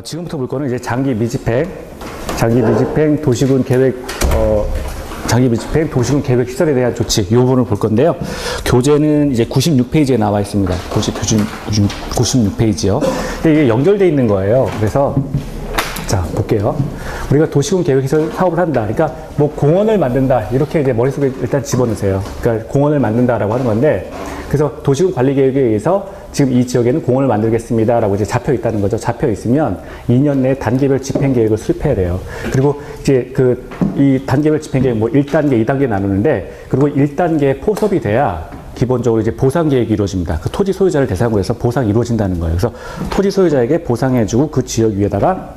지금부터 볼 거는 이제 장기 미집행 도시군 계획, 장기 미집행 도시군 계획 시설에 대한 조치, 이 부분을 볼 건데요. 교재는 이제 96페이지에 나와 있습니다. 96페이지요. 근데 이게 연결되어 있는 거예요. 그래서, 자, 볼게요. 우리가 도시군 계획시설 사업을 한다. 그러니까 뭐 공원을 만든다. 이렇게 이제 머릿속에 일단 집어넣으세요. 그러니까 공원을 만든다라고 하는 건데, 그래서 도시군 관리 계획에 의해서 지금 이 지역에는 공원을 만들겠습니다라고 이제 잡혀 있다는 거죠. 잡혀 있으면 2년 내에 단계별 집행 계획을 수립해야 돼요. 그리고 이제 이 단계별 집행 계획 뭐 1단계, 2단계 나누는데, 그리고 1단계 포섭이 돼야 기본적으로 이제 보상 계획이 이루어집니다. 그 토지 소유자를 대상으로 해서 보상이 이루어진다는 거예요. 그래서 토지 소유자에게 보상해주고 그 지역 위에다가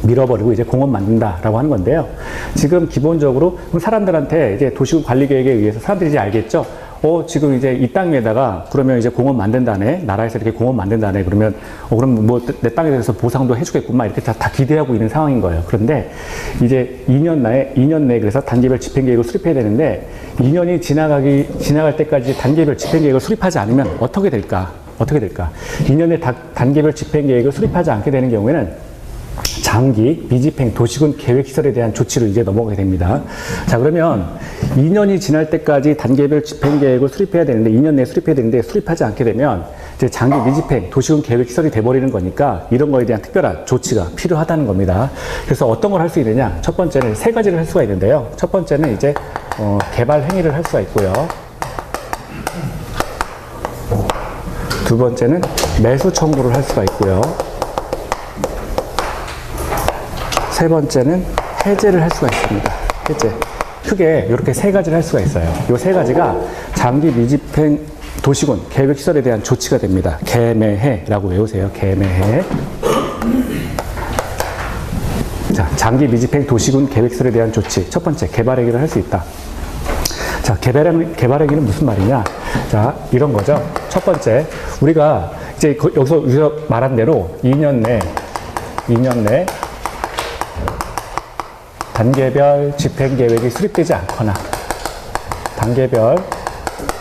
밀어버리고 이제 공원 만든다라고 하는 건데요. 지금 기본적으로 사람들한테 이제 도시군 관리 계획에 의해서 사람들이 이제 알겠죠. 지금 이제 이 땅 위에다가 그러면 이제 공원 만든다네. 나라에서 이렇게 공원 만든다네. 그러면, 그럼 뭐 내 땅에 대해서 보상도 해주겠구만. 이렇게 다 기대하고 있는 상황인 거예요. 그런데 이제 2년 내에 그래서 단계별 집행 계획을 수립해야 되는데 2년이 지나갈 때까지 단계별 집행 계획을 수립하지 않으면 어떻게 될까? 2년 내 단계별 집행 계획을 수립하지 않게 되는 경우에는 장기 미집행 도시군 계획시설에 대한 조치로 이제 넘어가게 됩니다. 자, 그러면 2년이 지날 때까지 단계별 집행 계획을 수립해야 되는데 2년 내에 수립해야 되는데 수립하지 않게 되면 이제 장기 미집행 도시군 계획시설이 돼버리는 거니까 이런 거에 대한 특별한 조치가 필요하다는 겁니다. 그래서 어떤 걸 할 수 있느냐? 첫 번째는 세 가지를 할 수가 있는데요. 첫 번째는 이제 개발 행위를 할 수가 있고요. 두 번째는 매수 청구를 할 수가 있고요. 세 번째는 해제를 할 수가 있습니다. 해제. 크게 이렇게 세 가지를 할 수가 있어요. 이 세 가지가 장기 미집행 도시군 계획시설에 대한 조치가 됩니다. 개매해라고 외우세요. 개매해. 자, 장기 미집행 도시군 계획시설에 대한 조치. 첫 번째, 개발행위를 할 수 있다. 자, 개발행위는 무슨 말이냐? 자, 이런 거죠. 첫 번째, 우리가 이제 여기서 말한 대로 2년 내 단계별 집행 계획이 수립되지 않거나 단계별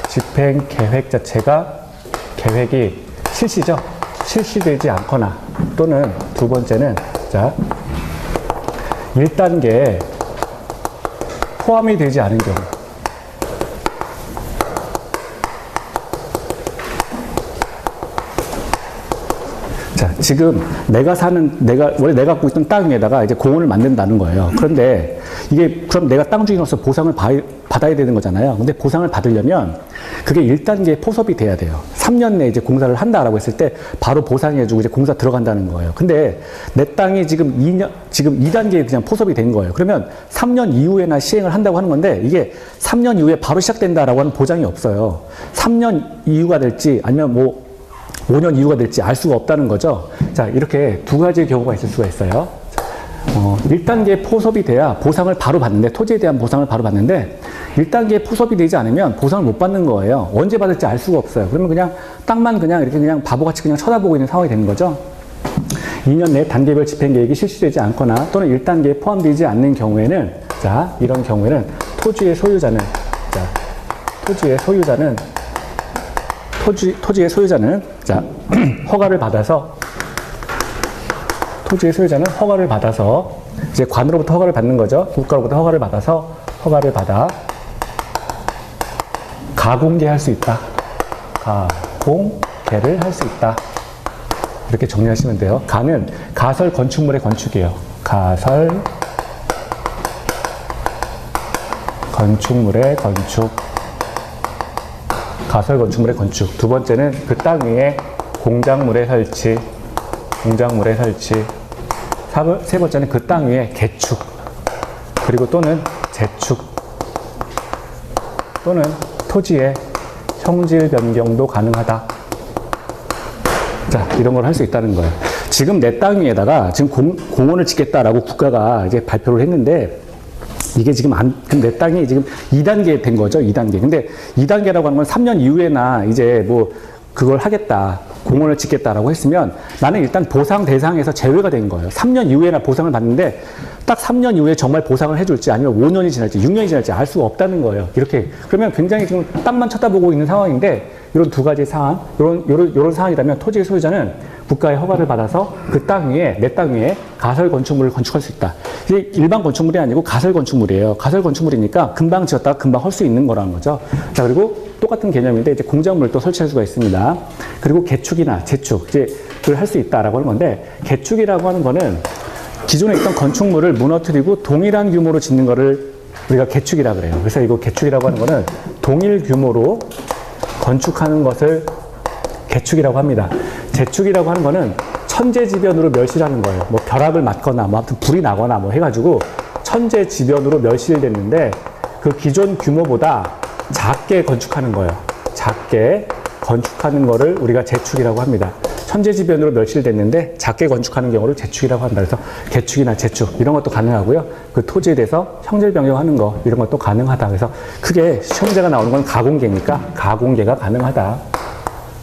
집행 계획 자체가 계획이 실시되지 않거나 또는 두 번째는 자 1단계에 포함이 되지 않은 경우 자, 지금 원래 내가 갖고 있던 땅 위에다가 이제 공원을 만든다는 거예요. 그런데 이게 그럼 내가 땅 주인으로서 보상을 받아야 되는 거잖아요. 근데 보상을 받으려면 그게 1단계 포섭이 돼야 돼요. 3년 내에 이제 공사를 한다라고 했을 때 바로 보상해주고 이제 공사 들어간다는 거예요. 근데 내 땅이 지금 2단계에 그냥 포섭이 된 거예요. 그러면 3년 이후에나 시행을 한다고 하는 건데 이게 3년 이후에 바로 시작된다라고 하는 보장이 없어요. 3년 이후가 될지 아니면 뭐 5년 이후가 될지 알 수가 없다는 거죠. 자, 이렇게 두 가지의 경우가 있을 수가 있어요. 1단계 포섭이 돼야 보상을 바로 받는데, 토지에 대한 보상을 바로 받는데, 1단계 포섭이 되지 않으면 보상을 못 받는 거예요. 언제 받을지 알 수가 없어요. 그러면 그냥 땅만 이렇게 그냥 바보같이 그냥 쳐다보고 있는 상황이 되는 거죠. 2년 내에 단계별 집행 계획이 실시되지 않거나 또는 1단계에 포함되지 않는 경우에는, 자, 이런 경우에는 토지의 소유자는 자, 허가를 받아서 이제 관으로부터 허가를 받는 거죠. 국가로부터 허가를 받아 가공개할 수 있다. 가공개를 할 수 있다. 이렇게 정리하시면 돼요. 가는 가설 건축물의 건축이에요. 가설 건축물의 건축. 가설 건축물의 건축. 두 번째는 그 땅 위에 공작물의 설치. 세 번째는 그 땅 위에 개축. 그리고 또는 재축. 또는 토지의 형질 변경도 가능하다. 자, 이런 걸 할 수 있다는 거예요. 지금 내 땅 위에다가 지금 공원을 짓겠다라고 국가가 이제 발표를 했는데 이게 지금 내 땅이 지금 2단계 된 거죠. 2단계. 근데 2단계라고 하는 건 3년 이후에나 이제 뭐 그걸 하겠다. 공원을 짓겠다라고 했으면 나는 일단 보상 대상에서 제외가 된 거예요. 3년 이후에나 보상을 받는데 딱 3년 이후에 정말 보상을 해줄지 아니면 5년이 지날지 6년이 지날지 알 수가 없다는 거예요. 이렇게. 그러면 굉장히 지금 땅만 쳐다보고 있는 상황인데 이런 두 가지 사안, 이런 상황이라면 토지의 소유자는 국가의 허가를 받아서 그 땅 위에, 내 땅 위에 가설 건축물을 건축할 수 있다. 이게 일반 건축물이 아니고 가설 건축물이에요. 가설 건축물이니까 금방 지었다가 금방 할 수 있는 거라는 거죠. 자, 그리고 똑같은 개념인데 이제 공작물도 설치할 수가 있습니다. 그리고 개축이나 재축, 이제 그걸 할 수 있다라고 하는 건데 개축이라고 하는 거는 기존에 있던 건축물을 무너뜨리고 동일한 규모로 짓는 거를 우리가 개축이라 그래요. 그래서 이거 개축이라고 하는 거는 동일 규모로 건축하는 것을 개축이라고 합니다. 재축이라고 하는 거는 천재지변으로 멸실하는 거예요. 뭐 벼락을 맞거나 뭐 아무튼 불이 나거나 뭐 해가지고 천재지변으로 멸실됐는데 그 기존 규모보다 작게 건축하는 거예요. 작게 건축하는 거를 우리가 재축이라고 합니다. 천재지변으로 멸실됐는데 작게 건축하는 경우를 재축이라고 한다. 그래서 개축이나 재축 이런 것도 가능하고요. 그 토지에 대해서 형질 변경하는 거 이런 것도 가능하다. 그래서 크게 시험제가 나오는 건 가공계니까 가공계가 가능하다.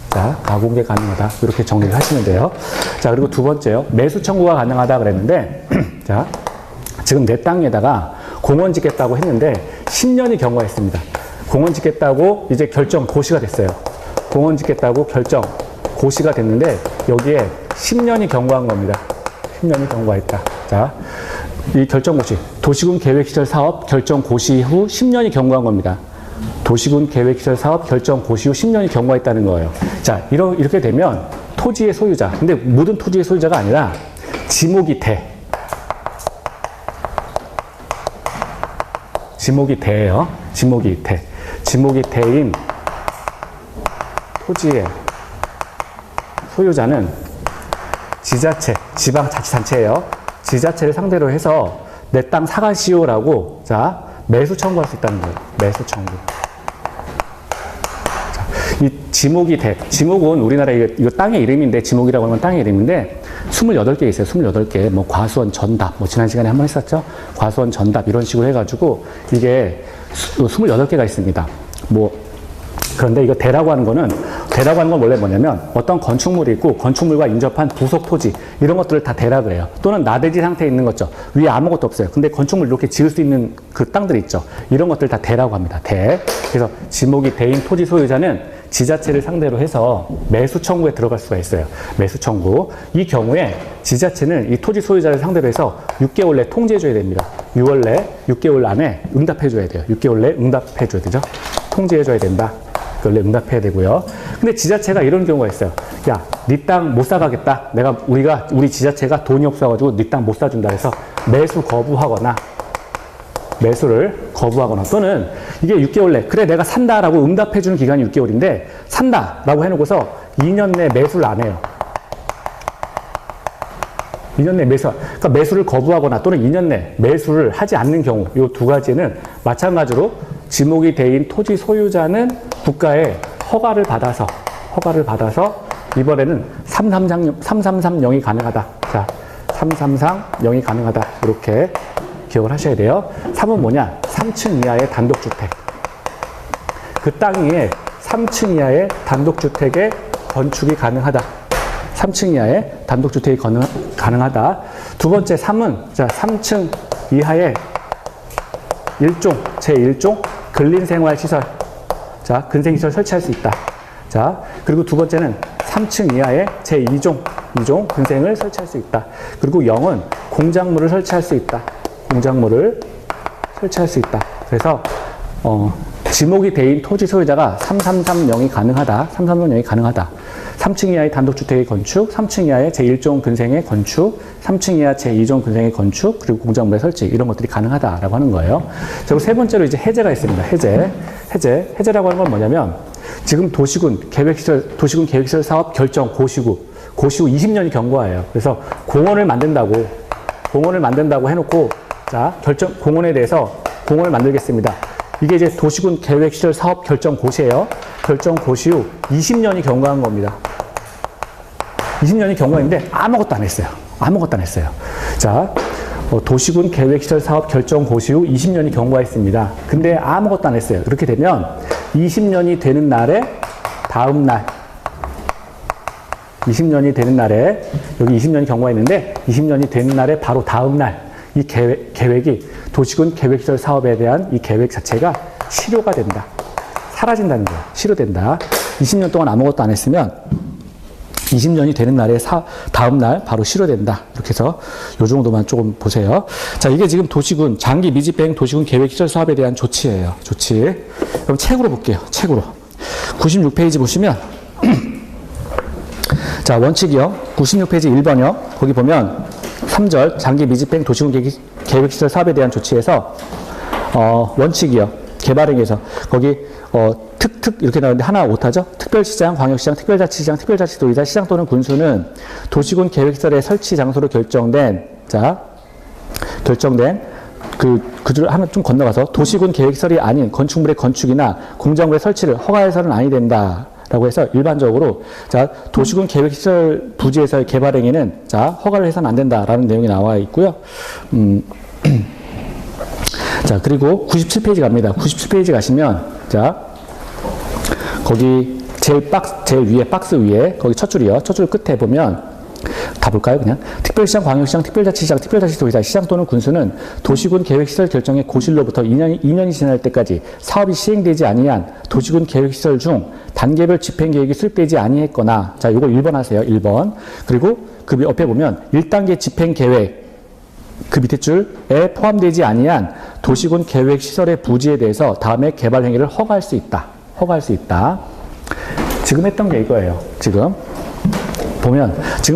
자, 가공계 가능하다. 이렇게 정리를 하시면 돼요. 자, 그리고 두 번째요. 매수 청구가 가능하다 그랬는데 자, 지금 내 땅에다가 공원 짓겠다고 했는데 10년이 경과했습니다. 공원 짓겠다고 이제 결정 고시가 됐어요. 공원 짓겠다고 결정 고시가 됐는데 여기에 10년이 경과한 겁니다. 10년이 경과했다. 자, 이 결정 고시, 도시군 계획시설 사업 결정 고시 후 10년이 경과한 겁니다. 도시군 계획시설 사업 결정 고시 후 10년이 경과했다는 거예요. 자, 이렇게 되면 토지의 소유자, 근데 모든 토지의 소유자가 아니라 지목이 돼. 지목이 돼요. 지목이 돼. 지목이 돼인 토지의 소유자는 지자체, 지방자치단체예요. 지자체를 상대로 해서 내 땅 사가시오라고 자 매수 청구할 수 있다는 거예요. 매수 청구. 자, 이 지목이 돼. 지목은 우리나라 이거 땅의 이름인데 지목이라고 하는 건 땅의 이름인데 28개 있어요. 28개. 뭐 과수원 전답. 뭐 지난 시간에 한번 했었죠. 과수원 전답 이런 식으로 해가지고 이게 28개가 있습니다. 뭐 그런데 이거 대라고 하는 건 원래 뭐냐면 어떤 건축물이 있고 건축물과 인접한 부속 토지 이런 것들을 다 대라 그래요. 또는 나대지 상태에 있는 거죠. 위에 아무것도 없어요. 근데 건축물 이렇게 지을 수 있는 그 땅들 있죠. 이런 것들 다 대라고 합니다. 대. 그래서 지목이 대인 토지 소유자는 지자체를 상대로 해서 매수 청구에 들어갈 수가 있어요. 매수 청구. 이 경우에 지자체는 이 토지 소유자를 상대로 해서 6개월 내 통지해줘야 됩니다. 6개월 안에 응답해줘야 돼요. 6개월 내 응답해줘야 되죠. 통지해줘야 된다. 그걸 응답해야 되고요. 근데 지자체가 이런 경우가 있어요. 야, 네 땅 못 사가겠다. 우리 지자체가 돈이 없어가지고 네 땅 못 사준다 해서 매수를 거부하거나 또는 이게 6개월 내 그래 내가 산다라고 응답해주는 기간이 6개월인데 산다라고 해놓고서 2년 내 매수를 안 해요. 2년 내 그러니까 매수를 거부하거나 또는 2년 내 매수를 하지 않는 경우 이 두 가지는 마찬가지로 지목이 대인 토지 소유자는 국가의 허가를 받아서 이번에는 3330이 가능하다. 자, 3330이 가능하다. 이렇게 기억을 하셔야 돼요. 3은 뭐냐? 3층 이하의 단독주택. 그 땅 위에 3층 이하의 단독주택의 건축이 가능하다. 3층 이하의 단독주택이 가능하다. 두 번째 3은 자, 3층 이하의 제1종 근린생활시설. 자, 근생시설 설치할 수 있다. 자, 그리고 두 번째는 3층 이하의 제2종 근생을 설치할 수 있다. 그리고 0은 공작물을 설치할 수 있다. 공작물을 설치할 수 있다. 그래서 지목이 대인 토지 소유자가 3330이 가능하다. 3330이 가능하다. 3층 이하의 단독주택의 건축, 3층 이하의 제1종 근생의 건축, 3층 이하 제2종 근생의 건축, 그리고 공작물의 설치 이런 것들이 가능하다라고 하는 거예요. 그리고 세 번째로 이제 해제가 있습니다. 해제라고 하는 건 뭐냐면 지금 도시군 계획시설 사업 결정 고시 후 20년이 경과예요. 그래서 공원을 만든다고 해놓고 자 공원에 대해서 공원을 만들겠습니다. 이게 이제 도시군 계획시설 사업 결정 고시예요. 결정 고시 후 20년이 경과한 겁니다. 20년이 경과했는데 아무것도 안 했어요. 자, 도시군 계획시설 사업 결정 고시 후 20년이 경과했습니다. 근데 아무것도 안 했어요. 이렇게 되면 20년이 되는 날에 다음 날 20년이 되는 날에, 여기 20년이 경과가 있는데, 20년이 되는 날에 바로 다음 날, 이 계획이 도시군 계획시설 사업에 대한 이 계획 자체가 실효가 된다. 사라진다는 거야. 실효된다. 20년 동안 아무것도 안 했으면 20년이 되는 날에 다음 날 바로 실효된다. 이렇게 해서 요 정도만 조금 보세요. 자, 이게 지금 도시군 장기 미집행 도시군 계획시설 사업에 대한 조치예요. 조치. 그럼 책으로 볼게요. 책으로. 96페이지 보시면 자, 원칙이요. 96페이지 1번이요. 거기 보면 3절 장기 미집행 도시군 계획시설 사업에 대한 조치에서 원칙이요. 개발행위에서 거기 특 이렇게 나오는데 하나 오타죠. 특별시장, 광역시장, 특별자치시장, 특별자치도의사, 시장 또는 군수는 도시군 계획시설의 설치 장소로 결정된 그 줄 하나 좀 건너가서 도시군 계획시설이 아닌 건축물의 건축이나 공작물의 설치를 허가해서는 아니 된다. 라고 해서 일반적으로 자, 도시군 계획시설 부지에서의 개발행위는 자, 허가를 해서는 안 된다라는 내용이 나와 있고요. 자, 그리고 97페이지 갑니다. 97페이지 가시면 자, 거기 제일 위에 박스 위에 거기 첫 줄이요. 첫 줄 끝에 보면 다 볼까요? 그냥 특별시장, 광역시장, 특별자치시장, 특별자치도의사, 시장 또는 군수는 도시군 계획시설 결정의 고실로부터 2년이 지날 때까지 사업이 시행되지 아니한 도시군 계획시설 중 단계별 집행계획이 수립되지 아니했거나 자, 요거 1번 하세요. 1번. 그리고 그 옆에 보면 1단계 집행계획 그 밑에 줄에 포함되지 아니한 도시군 계획시설의 부지에 대해서 다음에 개발행위를 허가할 수 있다. 허가할 수 있다. 지금 했던 게 이거예요. 지금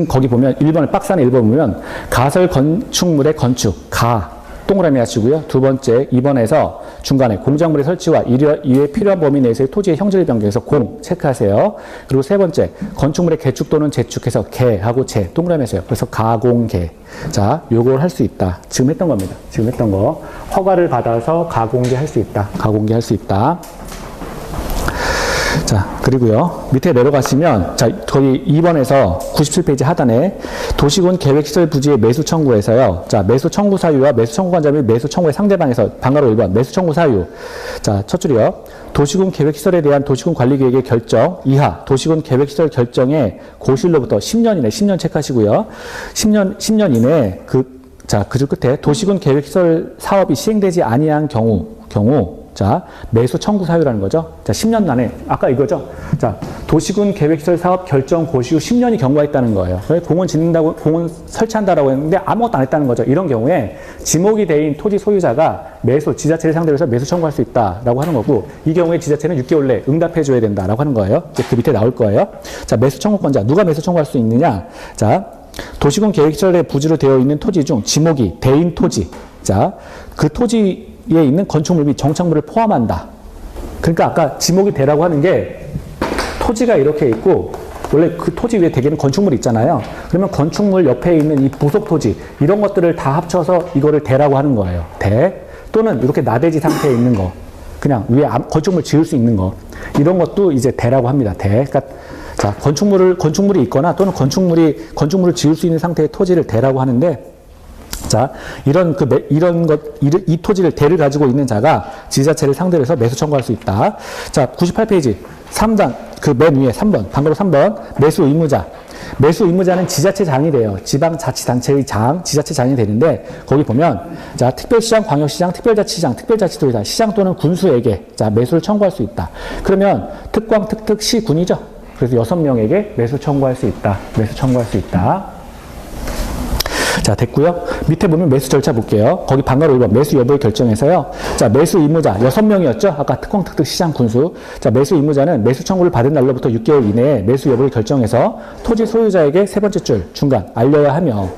거기 보면 1번에 박스 안에 1번 보면 가설 건축물의 건축 동그라미 하시고요. 두 번째 2번에서 중간에 공작물의 설치와 이에 필요한 범위 내에서의 토지의 형질을 변경해서 공 체크하세요. 그리고 세 번째 건축물의 개축 또는 재축해서 개하고 재 동그라미 하세요. 그래서 가공개. 자, 요걸 할 수 있다. 지금 했던 겁니다. 지금 했던 거. 허가를 받아서 가공개 할 수 있다. 가공개 할 수 있다. 자, 그리고요. 밑에 내려가시면, 자, 거기 2번에서 97페이지 하단에 도시군 계획시설 부지의 매수 청구에서요. 자, 매수 청구 사유와 매수 청구 관자 및 매수 청구의 상대방에서 방가로 1번 매수 청구 사유. 자, 첫 줄이요. 도시군 계획시설에 대한 도시군 관리계획의 결정 이하 도시군 계획시설 결정의 고실로부터 10년 이내 10년 체크하시고요. 10년 이내에 그 줄 끝에 도시군 계획시설 사업이 시행되지 아니한 경우 자, 매수 청구 사유라는 거죠. 자, 10년 안에, 아까 이거죠. 자, 도시군 계획시설 사업 결정 고시 후 10년이 경과했다는 거예요. 공원 짓는다고, 공원 설치한다라고 했는데 아무것도 안 했다는 거죠. 이런 경우에 지목이 돼인 토지 소유자가 지자체를 상대로 해서 매수 청구할 수 있다라고 하는 거고, 이 경우에 지자체는 6개월 내에 응답해줘야 된다라고 하는 거예요. 이제 그 밑에 나올 거예요. 자, 매수 청구권자, 누가 매수 청구할 수 있느냐? 자, 도시군 계획시설의 부지로 되어 있는 토지 중 지목이 대인 토지. 자, 그 토지에 있는 건축물 및 정착물을 포함한다. 그러니까 아까 지목이 대라고 하는 게 토지가 이렇게 있고 원래 그 토지 위에 대개는 건축물이 있잖아요. 그러면 건축물 옆에 있는 이 부속 토지 이런 것들을 다 합쳐서 이거를 대라고 하는 거예요. 대 또는 이렇게 나대지 상태에 있는 거 그냥 위에 건축물 지을 수 있는 거 이런 것도 이제 대라고 합니다. 대. 그러니까 자, 건축물이 있거나 또는 건축물을 지을 수 있는 상태의 토지를 대라고 하는데 자, 이 토지를 대를 가지고 있는 자가 지자체를 상대로 해서 매수 청구할 수 있다. 자, 98페이지 3단 그 맨 위에 3번 방금 3번 매수 의무자. 매수 의무자는 지자체장이 돼요. 지방자치단체의 지자체장이 되는데 거기 보면 자, 특별시장, 광역시장, 특별자치시장, 특별자치도의사, 시장 또는 군수에게 자, 매수를 청구할 수 있다. 그러면 특광, 특특, 시, 군이죠. 그래서 6명에게 매수 청구할 수 있다. 매수 청구할 수 있다. 자, 됐고요. 밑에 보면 매수 절차 볼게요. 거기 방가로 1번 매수 여부의 결정에서요. 자, 매수 의무자 6명이었죠. 아까 특광, 특특, 시장, 군수. 자, 매수 의무자는 매수 청구를 받은 날로부터 6개월 이내에 매수 여부를 결정해서 토지 소유자에게 세 번째 줄 중간 알려야 하며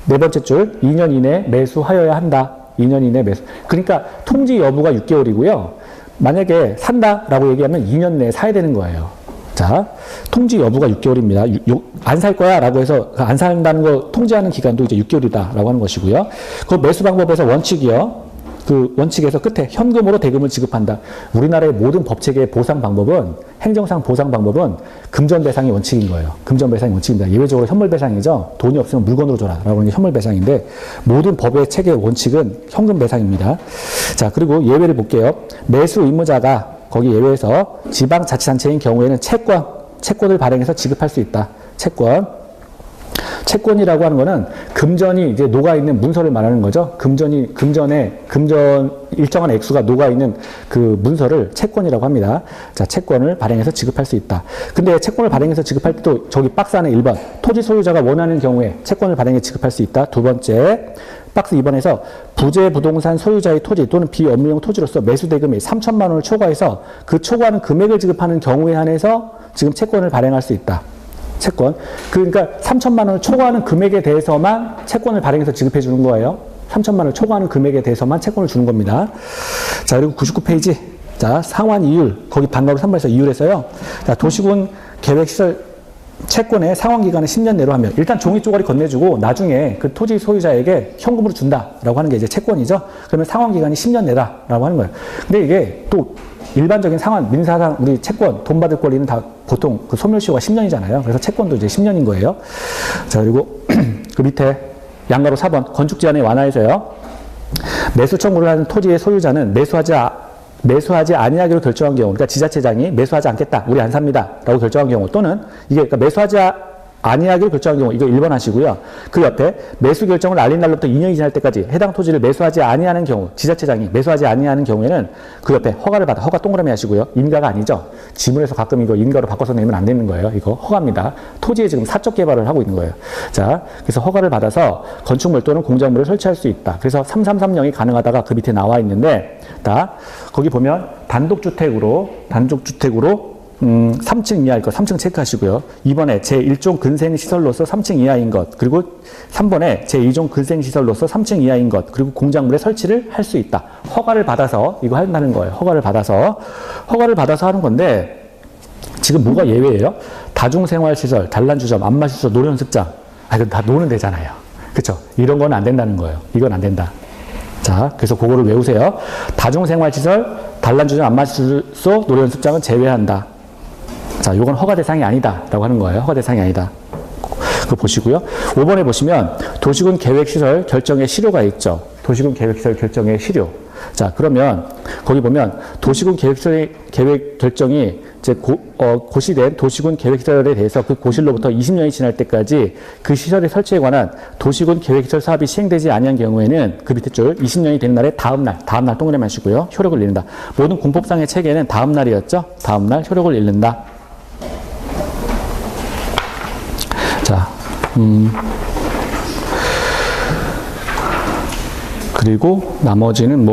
네 번째 줄 2년 이내에 매수하여야 한다. 2년 이내 매수. 그러니까 통지 여부가 6개월이고요. 만약에 산다라고 얘기하면 2년 내에 사야 되는 거예요. 자, 통지 여부가 6개월입니다. 안 살 거야 라고 해서 안 산다는 거 통지하는 기간도 이제 6개월이다 라고 하는 것이고요. 그 매수 방법에서 원칙이요. 그 원칙에서 끝에 현금으로 대금을 지급한다. 우리나라의 모든 법체계의 보상 방법은 행정상 보상 방법은 금전 배상이 원칙인 거예요. 금전 배상이 원칙입니다. 예외적으로 현물 배상이죠. 돈이 없으면 물건으로 줘라 라고 하는 게 현물 배상인데 모든 법의 체계의 원칙은 현금 배상입니다. 자, 그리고 예외를 볼게요. 매수 의무자가 거기 예외에서 지방자치단체인 경우에는 채권을 발행해서 지급할 수 있다. 채권이라고 하는 거는 금전이 이제 녹아있는 문서를 말하는 거죠. 금전 일정한 액수가 녹아있는 그 문서를 채권이라고 합니다. 자, 채권을 발행해서 지급할 수 있다. 근데 채권을 발행해서 지급할 때도 저기 박스 안에 1번, 토지 소유자가 원하는 경우에 채권을 발행해 지급할 수 있다. 두 번째, 박스 2번에서 부재 부동산 소유자의 토지 또는 비업무용 토지로서 매수 대금이 3천만 원을 초과해서 그 초과하는 금액을 지급하는 경우에 한해서 지금 채권을 발행할 수 있다. 채권. 그러니까 3천만 원을 초과하는 금액에 대해서만 채권을 발행해서 지급해 주는 거예요. 3천만 원을 초과하는 금액에 대해서만 채권을 주는 겁니다. 자, 그리고 99페이지. 자, 상환 이율. 거기 방과후 3번에서 이율에서요. 자, 도시군 계획시설 채권의 상환 기간을 10년 내로 하면 일단 종이 쪼가리 건네주고 나중에 그 토지 소유자에게 현금으로 준다라고 하는 게 이제 채권이죠. 그러면 상환 기간이 10년 내라라고 하는 거예요. 근데 이게 또 일반적인 상환, 민사상 우리 채권, 돈 받을 권리는 다 보통 그 소멸시효가 10년이잖아요. 그래서 채권도 이제 10년인 거예요. 자, 그리고 그 밑에 양가로 4번 건축 제한의 완화에서요. 매수 청구를 하는 토지의 소유자는 매수하지 아니하기로 결정한 경우, 그러니까 지자체장이 매수하지 않겠다, 우리 안 삽니다 라고 결정한 경우, 또는 이게 그러니까 매수하지 아니하기로 결정한 경우, 이거 1번 하시고요. 그 옆에 매수 결정을 알린 날로부터 2년이 지날 때까지 해당 토지를 매수하지 아니하는 경우, 지자체장이 매수하지 아니하는 경우에는 그 옆에 허가를 받아, 허가 동그라미 하시고요. 인가가 아니죠. 지문에서 가끔 이거 인가로 바꿔서 내면 안 되는 거예요. 이거 허가입니다. 토지에 지금 사적 개발을 하고 있는 거예요. 자, 그래서 허가를 받아서 건축물 또는 공작물을 설치할 수 있다. 그래서 3330이 가능하다가 그 밑에 나와 있는데, 거기 보면 단독주택으로 3층 이하일 것, 3층 체크하시고요. 2번에 제1종 근생시설로서 3층 이하인 것, 그리고 3번에 제2종 근생시설로서 3층 이하인 것, 그리고 공작물에 설치를 할 수 있다. 허가를 받아서 이거 한다는 거예요. 허가를 받아서 하는 건데, 지금 뭐가 예외예요? 다중생활시설, 단란주점, 안마시설, 노련습장. 이건 다 노는 데잖아요. 그쵸? 이런 건 안 된다는 거예요. 이건 안 된다. 자, 그래서 그거를 외우세요. 다중생활시설, 단란주점, 안마시설, 노련습장은 제외한다. 자, 요건 허가 대상이 아니다 라고 하는 거예요. 허가 대상이 아니다. 그거 보시고요. 5번에 보시면 도시군 계획시설 결정의 실효가 있죠. 도시군 계획시설 결정의 실효. 자, 그러면 거기 보면 도시군 계획시설 계획 결정이 이제 고시된 도시군 계획시설에 대해서 그 고실로부터 20년이 지날 때까지 그 시설의 설치에 관한 도시군 계획시설 사업이 시행되지 아니한 경우에는 그 밑에 줄 20년이 되는 날에 다음날 동그라미 하시고요. 효력을 잃는다. 모든 공법상의 체계는 다음날이었죠. 다음날 효력을 잃는다. 자, 그리고 나머지는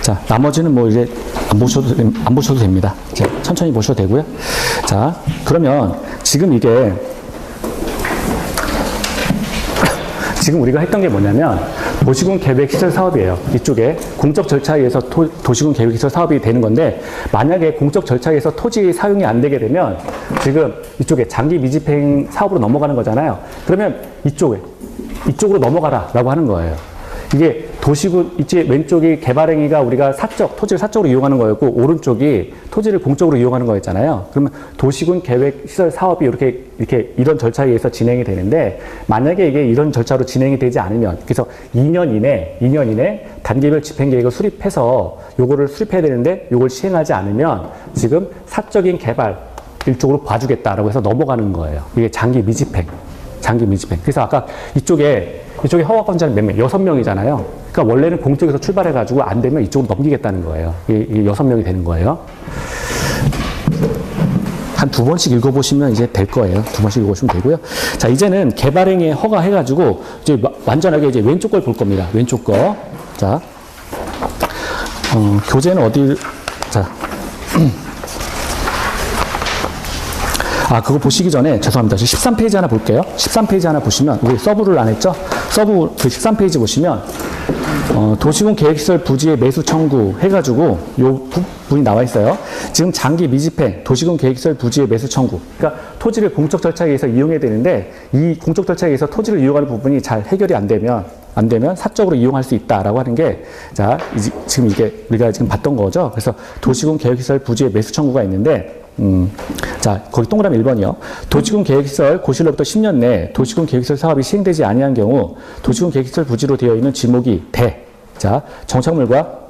자, 나머지는 이제 안 보셔도 됩니다. 자, 천천히 보셔도 되고요. 자, 그러면 지금 이게 지금 우리가 했던 게 뭐냐면 도시군 계획시설 사업이에요. 이쪽에 공적 절차에 의해서 도시군 계획시설 사업이 되는 건데, 만약에 공적 절차에 의해서 토지 사용이 안 되게 되면 지금 이쪽에 장기 미집행 사업으로 넘어가는 거잖아요. 그러면 이쪽으로 넘어가라 라고 하는 거예요. 이게 도시군, 이제 왼쪽이 개발행위가 우리가 토지를 사적으로 이용하는 거였고, 오른쪽이 토지를 공적으로 이용하는 거였잖아요. 그러면 도시군 계획시설 사업이 이렇게 이런 절차에 의해서 진행이 되는데, 만약에 이게 이런 절차로 진행이 되지 않으면, 그래서 2년 이내 단계별 집행계획을 수립해서 요거를 수립해야 되는데, 요걸 시행하지 않으면 지금 사적인 개발 일쪽으로 봐주겠다라고 해서 넘어가는 거예요. 이게 장기 미집행. 그래서 아까 이쪽에 허가권자는 몇 명? 6명이잖아요. 그러니까 원래는 공적에서 출발해가지고 안 되면 이쪽으로 넘기겠다는 거예요. 이게 6명이 되는 거예요. 한 2번씩 읽어보시면 이제 될 거예요. 2번씩 읽어보시면 되고요. 자, 이제는 개발행위에 허가해가지고 이제 완전하게 이제 왼쪽 걸 볼 겁니다. 왼쪽 거. 자, 교재는 자. 그거 보시기 전에 죄송합니다. 13페이지 하나 볼게요. 13페이지 하나 보시면, 우리 서브를 안 했죠? 서브 그 13페이지 보시면 도시군 계획시설 부지의 매수 청구 해가지고 요 부분이 나와 있어요. 지금 장기 미집행 도시군 계획시설 부지의 매수 청구. 그러니까 토지를 공적 절차에 의해서 이용해야 되는데, 이 공적 절차에 의해서 토지를 이용하는 부분이 잘 해결이 안 되면 사적으로 이용할 수 있다라고 하는 게, 자, 지금 이게 우리가 지금 봤던 거죠. 그래서 도시군 계획시설 부지의 매수 청구가 있는데, 자, 거기 동그라미 1번이요. 도시군 계획시설 고실로부터 10년 내 도시군 계획시설 사업이 시행되지 아니한 경우 도시군 계획시설 부지로 되어 있는 지목이 자, 정착물과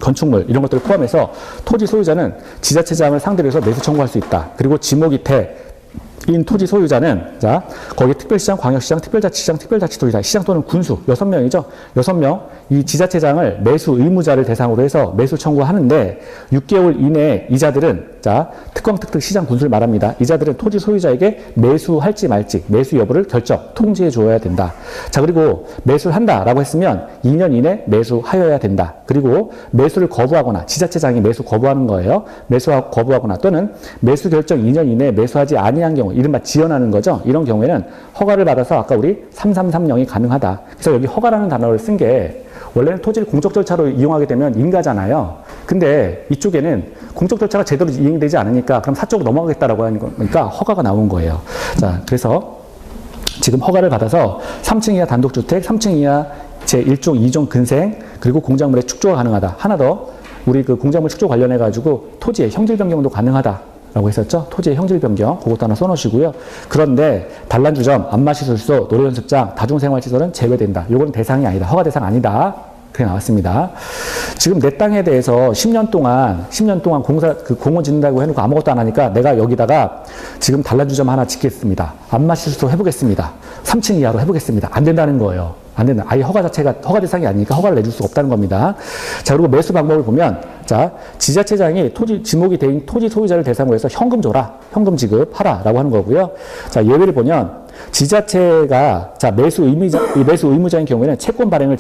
건축물 이런 것들을 포함해서 토지 소유자는 지자체장을 상대로 해서 매수 청구할 수 있다. 그리고 지목이태인 토지 소유자는 자 거기 특별시장, 광역시장, 특별자치시장, 특별자치도지사, 시장 또는 군수 6명이죠. 6명 이 지자체장을 매수 의무자를 대상으로 해서 매수 청구하는데 6개월 이내에 이자들은 자 특광, 특특, 시장, 군수를 말합니다. 이자들은 토지 소유자에게 매수할지 말지 매수 여부를 통지해 줘야 된다. 자 그리고 매수를 한다라고 했으면 2년 이내 매수하여야 된다. 그리고 매수를 거부하거나 지자체장이 매수 거부하는 거예요. 매수 거부하거나 또는 매수 결정 2년 이내에 매수하지 아니한 경우 이른바 지연하는 거죠. 이런 경우에는 허가를 받아서 아까 우리 3330이 가능하다. 그래서 여기 허가라는 단어를 쓴 게 원래는 토지를 공적 절차로 이용하게 되면 인가잖아요. 근데 이쪽에는 공적 절차가 제대로 이행되지 않으니까 그럼 사적으로 넘어가겠다라고 하는 거니까 허가가 나온 거예요. 자, 그래서 지금 허가를 받아서 3층 이하 단독주택, 3층 이하 제1종, 2종 근생, 그리고 공작물의 축조가 가능하다. 하나 더, 우리 그 공작물 축조 관련해가지고 토지의 형질 변경도 가능하다. 라고 했었죠. 토지의 형질 변경, 그것도 하나 써놓으시고요. 그런데 단란주점, 안마시설소, 노래연습장, 다중생활시설은 제외된다. 요거는 대상이 아니다. 허가 대상 아니다. 그게 나왔습니다. 지금 내 땅에 대해서 10년 동안 공원 짓는다고 해놓고 아무것도 안 하니까 내가 여기다가 지금 단란주점 하나 짓겠습니다. 안마시설소 해보겠습니다. 3층 이하로 해보겠습니다. 안 된다는 거예요. 안 된다. 아예 허가 자체가 허가 대상이 아니니까 허가를 내줄 수가 없다는 겁니다. 자, 그리고 매수 방법을 보면, 자, 지자체장이 지목이 된 토지 소유자를 대상으로 해서 현금 줘라, 현금 지급하라라고 하는 거고요. 자, 예외를 보면, 지자체가, 자, 매수 의무자인 경우에는 채권 발행을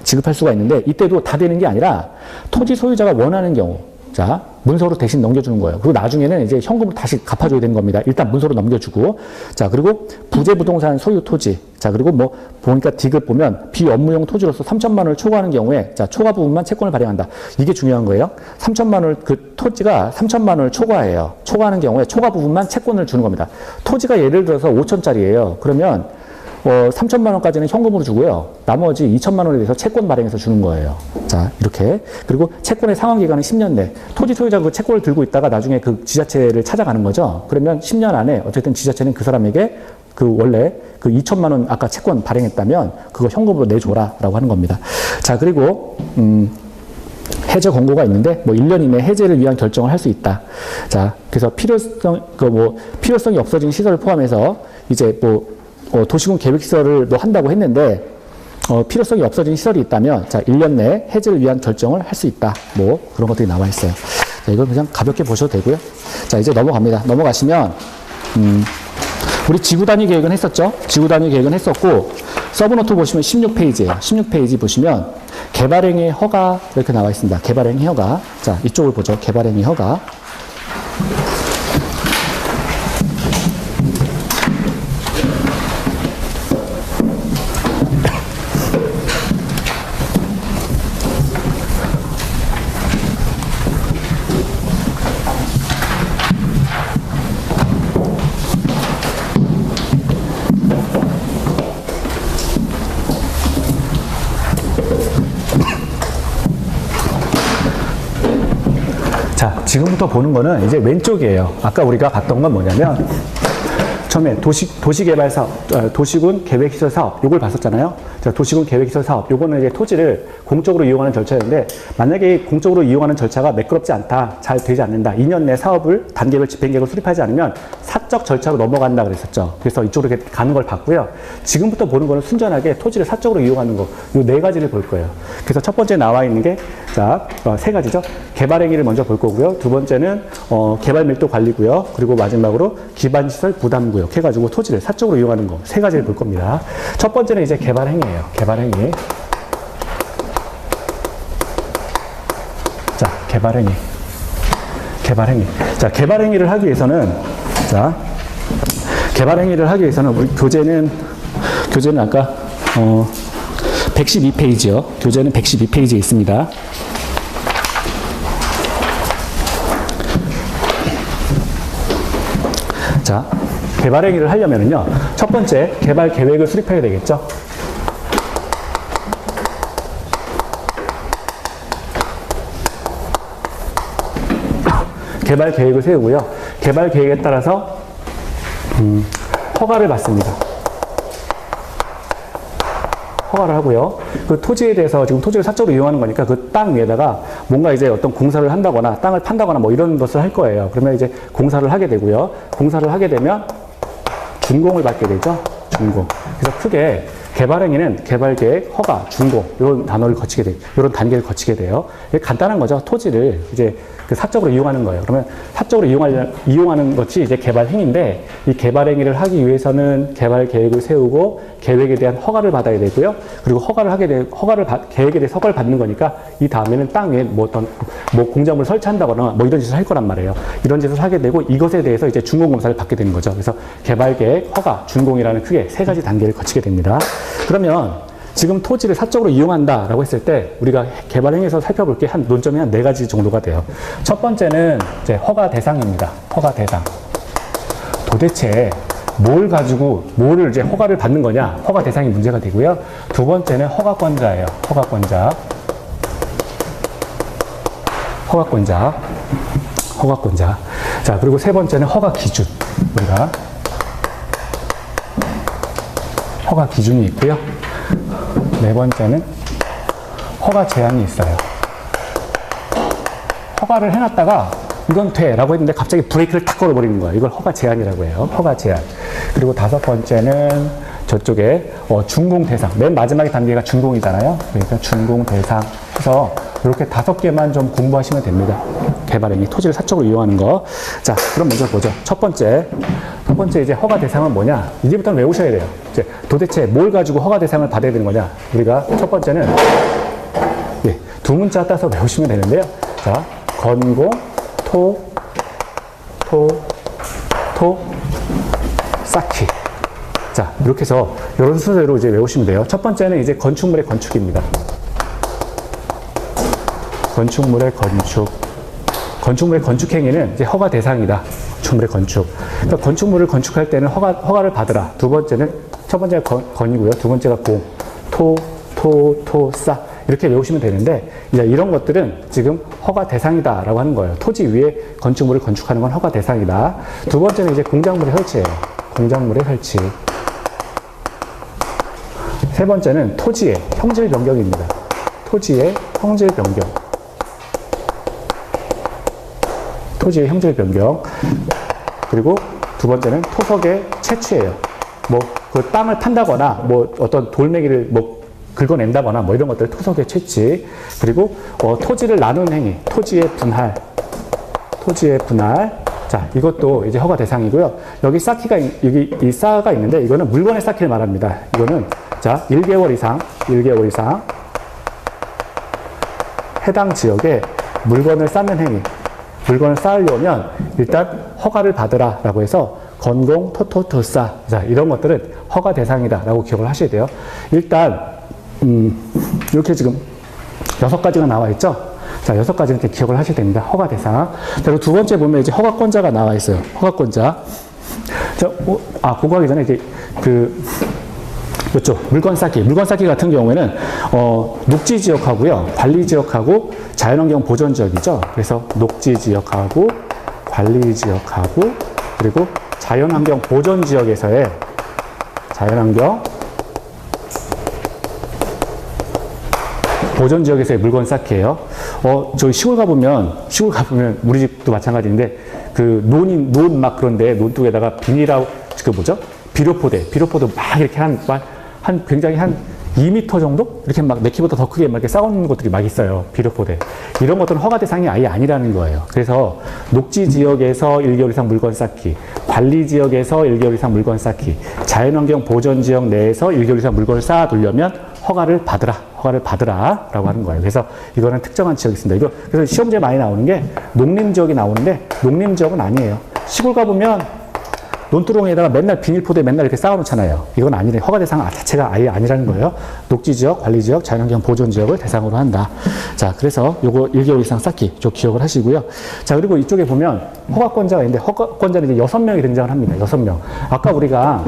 지급할 수가 있는데, 이때도 다 되는 게 아니라, 토지 소유자가 원하는 경우, 자, 문서로 대신 넘겨주는 거예요. 그리고 나중에는 이제 현금으로 다시 갚아줘야 되는 겁니다. 일단 문서로 넘겨주고. 자, 그리고 부재부동산 소유 토지. 자, 그리고 뭐, 보니까 디귿 보면 비업무용 토지로서 3천만 원을 초과하는 경우에, 자, 초과 부분만 채권을 발행한다. 이게 중요한 거예요. 3천만 원을, 그 토지가 3천만 원을 초과해요. 초과하는 경우에 초과 부분만 채권을 주는 겁니다. 토지가 예를 들어서 5천짜리예요. 그러면, 3천만 원까지는 현금으로 주고요. 나머지 2천만 원에 대해서 채권 발행해서 주는 거예요. 자, 이렇게. 그리고 채권의 상환 기간은 10년 내. 토지 소유자가 그 채권을 들고 있다가 나중에 그 지자체를 찾아가는 거죠. 그러면 10년 안에 어쨌든 지자체는 그 사람에게 그 원래 그 2천만 원 아까 채권 발행했다면 그거 현금으로 내줘라라고 하는 겁니다. 자, 그리고 해제 권고가 있는데 뭐 1년 이내 해제를 위한 결정을 할 수 있다. 자, 그래서 필요성이 없어진 시설을 포함해서 이제 도시군 계획시설을 한다고 했는데, 필요성이 없어진 시설이 있다면, 자, 1년 내에 해제를 위한 결정을 할 수 있다. 뭐, 그런 것들이 나와 있어요. 자, 이걸 그냥 가볍게 보셔도 되고요. 자, 이제 넘어갑니다. 넘어가시면, 우리 지구 단위 계획은 했었죠? 지구 단위 계획은 했었고, 서브노트 보시면 16페이지예요. 16페이지 보시면, 개발행위 허가, 이렇게 나와 있습니다. 개발행위 허가. 자, 이쪽을 보죠. 개발행위 허가. 자, 지금부터 보는 거는 이제 왼쪽이에요. 아까 우리가 봤던 건 뭐냐면, 처음에 도시개발 사업, 도시군 계획시설 사업, 요걸 봤었잖아요. 자, 도시군 계획시설 사업, 요거는 이제 토지를 공적으로 이용하는 절차인데, 만약에 공적으로 이용하는 절차가 매끄럽지 않다, 잘 되지 않는다, 2년 내 사업을 단계별 집행계획을 수립하지 않으면 사적 절차로 넘어간다 그랬었죠. 그래서 이쪽으로 이렇게 가는 걸 봤고요. 지금부터 보는 거는 순전하게 토지를 사적으로 이용하는 거, 요 네 가지를 볼 거예요. 그래서 첫 번째 나와 있는 게, 자, 세 가지죠. 개발행위를 먼저 볼 거고요. 두 번째는, 개발 밀도 관리고요. 그리고 마지막으로 기반시설 부담구역 해가지고 토지를 사적으로 이용하는 거, 세 가지를 볼 겁니다. 첫 번째는 이제 개발행위예요. 개발행위. 자, 개발행위. 자, 개발행위를 하기 위해서는, 자, 개발행위를 하기 위해서는 우리 교재는 아까 112페이지요. 교재는 112페이지에 있습니다. 자, 개발행위를 하려면은요, 첫 번째 개발 계획을 수립해야 되겠죠. 개발 계획을 세우고요. 개발 계획에 따라서 허가를 받습니다. 허가를 하고요. 그 토지에 대해서 지금 토지를 사적으로 이용하는 거니까 그 땅 위에다가 뭔가 이제 어떤 공사를 한다거나 땅을 판다거나 뭐 이런 것을 할 거예요. 그러면 이제 공사를 하게 되고요. 공사를 하게 되면 준공을 받게 되죠. 준공. 그래서 크게 개발행위는 개발계획, 허가, 준공 이런 단어를 거치게 돼, 이런 단계를 거치게 돼요. 이게 간단한 거죠. 토지를 이제 그 사적으로 이용하는 거예요. 그러면 사적으로 이용하는 것이 이제 개발행위인데 이 개발행위를 하기 위해서는 개발계획을 세우고 계획에 대한 허가를 받아야 되고요. 그리고 계획에 대해서 허가를 받는 거니까 이 다음에는 땅 위에 뭐 어떤 공작물을 설치한다거나 뭐 이런 짓을 할 거란 말이에요. 이런 짓을 하게 되고 이것에 대해서 이제 준공검사를 받게 되는 거죠. 그래서 개발계획, 허가, 준공이라는 크게 세 가지 단계를 거치게 됩니다. 그러면 지금 토지를 사적으로 이용한다라고 했을 때 우리가 개발행위에서 살펴볼 게 논점이 한 4가지 정도가 돼요. 첫 번째는 이제 허가 대상입니다. 허가 대상. 도대체 뭘 가지고 뭐를 이제 허가를 받는 거냐? 허가 대상이 문제가 되고요. 두 번째는 허가권자예요. 허가권자. 자, 그리고 세 번째는 허가 기준. 우리가 허가 기준이 있고요. 네 번째는 허가 제한이 있어요. 허가를 해놨다가 이건 돼 라고 했는데 갑자기 브레이크를 탁 걸어버리는 거예요. 이걸 허가 제한이라고 해요. 허가 제한. 그리고 다섯 번째는 저쪽에 준공 대상. 맨 마지막에 단계가 준공이잖아요. 그러니까 준공 대상 해서 이렇게 5개만 좀 공부하시면 됩니다. 개발행위, 토지를 사적으로 이용하는 거. 자, 그럼 먼저 보죠. 첫 번째 이제 허가 대상은 뭐냐? 이제부터는 외우셔야 돼요. 이제 도대체 뭘 가지고 허가 대상을 받아야 되는 거냐? 우리가 첫 번째는 두 문자 따서 외우시면 되는데요. 자, 건공, 쌓기. 자, 이렇게 해서 이런 순서대로 이제 외우시면 돼요. 첫 번째는 이제 건축물의 건축입니다. 건축물의 건축 행위는 이제 허가 대상이다. 건축물의 건축. 그러니까 건축물을 건축할 때는 허가를 받으라. 첫 번째가 건이고요. 두 번째가 쌓. 이렇게 외우시면 되는데, 이제 이런 것들은 지금 허가 대상이다라고 하는 거예요. 토지 위에 건축물을 건축하는 건 허가 대상이다. 두 번째는 이제 공작물의 설치예요. 공작물의 설치. 세 번째는 토지의 형질 변경입니다. 토지의 형질 변경. 그리고 두 번째는 토석의 채취예요. 그 땅을 판다거나, 어떤 돌멩이를 긁어낸다거나, 이런 것들 토석의 채취. 그리고, 토지를 나누는 행위. 토지의 분할. 자, 이것도 이제 허가 대상이고요. 여기 이 쌓가 있는데, 이거는 물건의 쌓기를 말합니다. 이거는, 자, 1개월 이상. 해당 지역에 물건을 쌓는 행위. 물건을 쌓으려면 일단 허가를 받으라 라고 해서 건공, 쌓. 자, 이런 것들은 허가 대상이다 라고 기억을 하셔야 돼요. 일단 이렇게 지금 6가지가 나와 있죠. 자, 6가지 이렇게 기억을 하셔야 됩니다. 허가 대상. 자, 그리고 두 번째 보면 이제 허가권자가 나와 있어요. 허가권자. 자, 그거 하기 전에 이제 그렇죠. 물건 쌓기 같은 경우에는 녹지 지역하고요, 관리 지역하고 자연환경 보전 지역이죠. 그래서 녹지 지역하고 관리 지역하고 그리고 자연환경 보전 지역에서의 물건 쌓기예요. 저희 시골 가보면 우리 집도 마찬가지인데 논 막 그런데 논둑에다가 비닐하고 비료포대 막 이렇게 굉장히 한 2m 정도? 이렇게 막 내 키보다 더 크게 막 이렇게 쌓아놓는 것들이 막 있어요. 비료포대. 이런 것들은 허가 대상이 아예 아니라는 거예요. 그래서 녹지 지역에서 1개월 이상 물건 쌓기, 관리 지역에서 1개월 이상 물건 쌓기, 자연환경 보전 지역 내에서 1개월 이상 물건을 쌓아두려면 허가를 받으라 라고 하는 거예요. 그래서 이거는 특정한 지역이 있습니다. 그래서 시험지에 많이 나오는 게 농림 지역이 나오는데 농림 지역은 아니에요. 시골 가보면 논두렁에다가 맨날 비닐포대 맨날 이렇게 쌓아놓잖아요. 이건 아니래. 허가 대상 자체가 아예 아니라는 거예요. 녹지지역, 관리지역, 자연환경 보존지역을 대상으로 한다. 자, 그래서 요거 1개월 이상 쌓기 좀 기억을 하시고요. 자, 그리고 이쪽에 보면 허가권자가 있는데 허가권자는 이제 6명이 등장을 합니다. 6명. 아까 우리가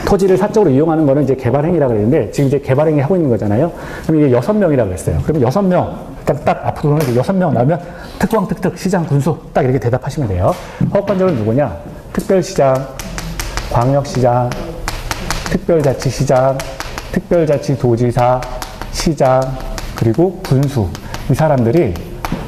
토지를 사적으로 이용하는 거는 이제 개발행위라고 그랬는데 지금 이제 개발행위 하고 있는 거잖아요. 그럼 이게 6명이라고 그랬어요. 그러면 6명, 딱 앞으로는 6명 나오면 특광, 특특, 시장, 군수 딱 이렇게 대답하시면 돼요. 허가권자는 누구냐? 특별시장, 광역시장, 특별자치시장, 특별자치도지사, 시장, 그리고 군수. 이 사람들이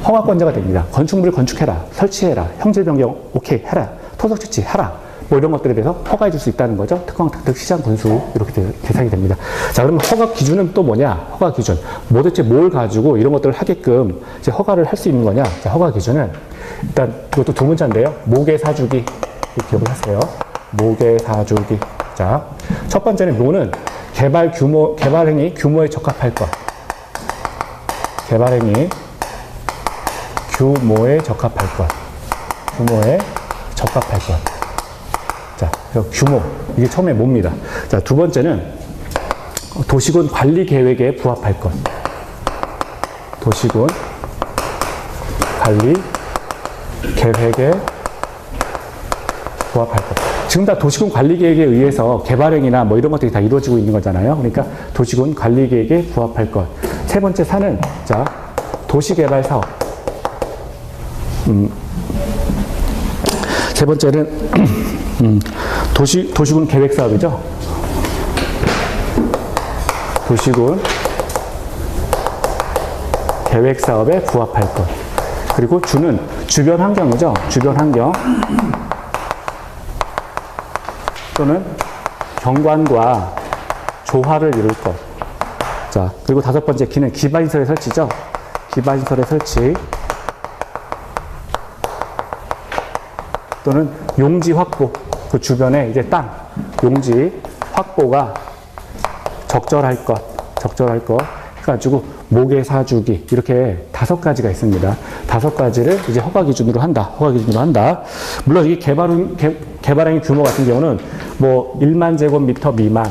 허가권자가 됩니다. 건축물을 건축해라, 설치해라, 형질 변경 오케이 해라, 토속 채취하라. 뭐 이런 것들에 대해서 허가해 줄 수 있다는 거죠. 특허, 특특, 시장, 군수 이렇게 대상이 됩니다. 자, 그러면 허가 기준은 또 뭐냐? 허가 기준. 뭐 대체 뭘 가지고 이런 것들을 하게끔 이제 허가를 할 수 있는 거냐? 자, 허가 기준은 일단 이것도 두 문자인데요. 모계 사주기 기억을 하세요. 모계 사주기. 자, 첫 번째는 모는 개발행위 규모에 적합할 것. 개발행위 규모에 적합할 것. 규모에 적합할 것. 자, 규모. 이게 처음에 뭡니다. 자, 두 번째는 도시군 관리 계획에 부합할 것. 도시군 관리 계획에 부합할 것. 지금 다 도시군 관리 계획에 의해서 개발행위나 뭐 이런 것들이 다 이루어지고 있는 거잖아요. 그러니까 도시군 관리 계획에 부합할 것. 세 번째 사는, 자, 도시개발 사업. 세 번째는 도시군 계획 사업이죠. 도시군 계획 사업에 부합할 것. 그리고 주는 주변 환경이죠. 주변 환경 또는 경관과 조화를 이룰 것. 자, 그리고 다섯 번째 기는 기반시설의 설치죠. 기반시설의 설치 또는 용지 확보. 그 주변에 이제 땅, 용지 확보가 적절할 것 해가지고 모계 사주기 이렇게 5가지가 있습니다. 5가지를 이제 허가 기준으로 한다. 물론 이게 개발행위 규모 같은 경우는 뭐 1만 제곱미터 미만,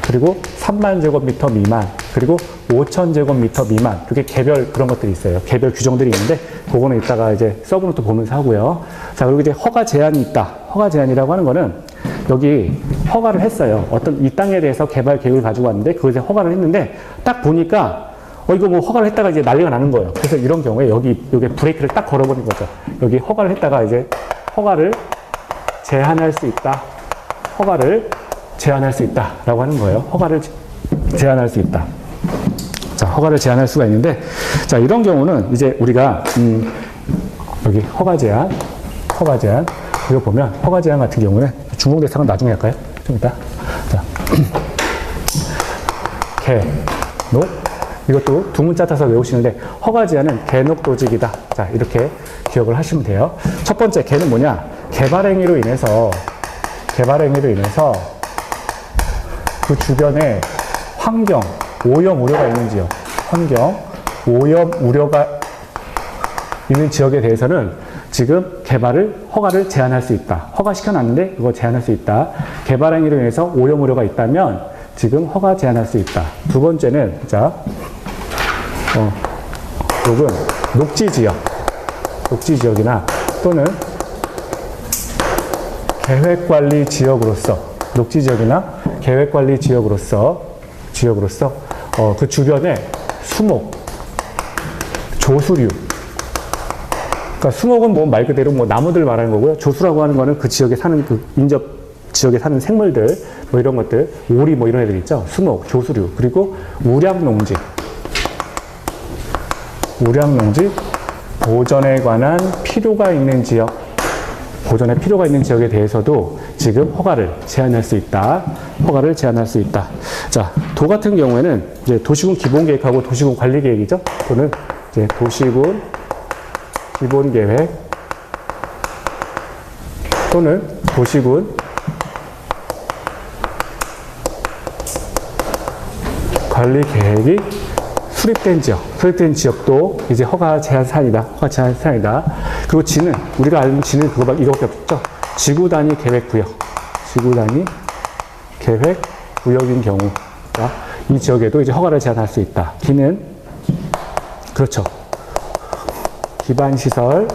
그리고 3만 제곱미터 미만, 그리고 5천 제곱미터 미만, 이렇게 개별 그런 것들이 있어요. 개별 규정들이 있는데 그거는 이따가 이제 서브노트 보면서 하고요. 자, 그리고 이제 허가 제한이 있다. 허가 제한이라고 하는 거는 여기 허가를 했어요. 어떤 이 땅에 대해서 개발 계획을 가지고 왔는데 그것에 허가를 했는데 딱 보니까 이거 뭐 허가를 했다가 이제 난리가 나는 거예요. 그래서 이런 경우에 여기 브레이크를 딱 걸어버린 거죠. 여기 허가를 했다가 이제 허가를 제한할 수 있다. 허가를 제한할 수 있다라고 하는 거예요. 허가를 제한할 수 있다. 자, 허가를 제한할 수가 있는데, 자, 이런 경우는 이제 우리가 여기 허가 제한 이거 보면 허가 제한 같은 경우는 준공 대상은 나중에 할까요? 좀 이따. 자, 개녹 이것도 두 문자 따서 외우시는데 허가 제한은 개녹도직이다. 자, 이렇게 기억을 하시면 돼요. 첫 번째 개는 뭐냐? 개발행위로 인해서 그 주변에 환경 오염 우려가 있는 지역, 환경 오염 우려가 있는 지역에 대해서는 지금 허가를 제한할 수 있다. 허가시켜놨는데 그거 제한할 수 있다. 개발행위로 인해서 오염 우려가 있다면 지금 허가 제한할 수 있다. 두 번째는, 자, 요건 녹지지역이나 또는 계획관리 지역으로서, 녹지지역이나 계획관리 지역으로서 그 주변에 수목, 조수류. 그러니까 수목은 뭐 말 그대로 뭐 나무들 말하는 거고요. 조수라고 하는 거는 그 지역에 사는 그 인접 지역에 사는 생물들, 뭐 이런 것들, 오리 뭐 이런 애들 있죠. 수목, 조수류. 그리고 우량농지, 보전에 관한 필요가 있는 지역, 보전에 필요가 있는 지역에 대해서도 지금 허가를 제한할 수 있다. 자, 도 같은 경우에는 이제 도시군 기본계획하고 도시군 관리계획이죠. 또는 이제 도시군 기본계획 또는 도시군 관리계획이 수립된 지역도 이제 허가 제한 사안이다. 그리고 지는, 우리가 알는 지는 이거밖에 없죠. 지구 단위 계획 구역인 경우, 이 지역에도 이제 허가를 제한할 수 있다. 기는, 그렇죠. 기반시설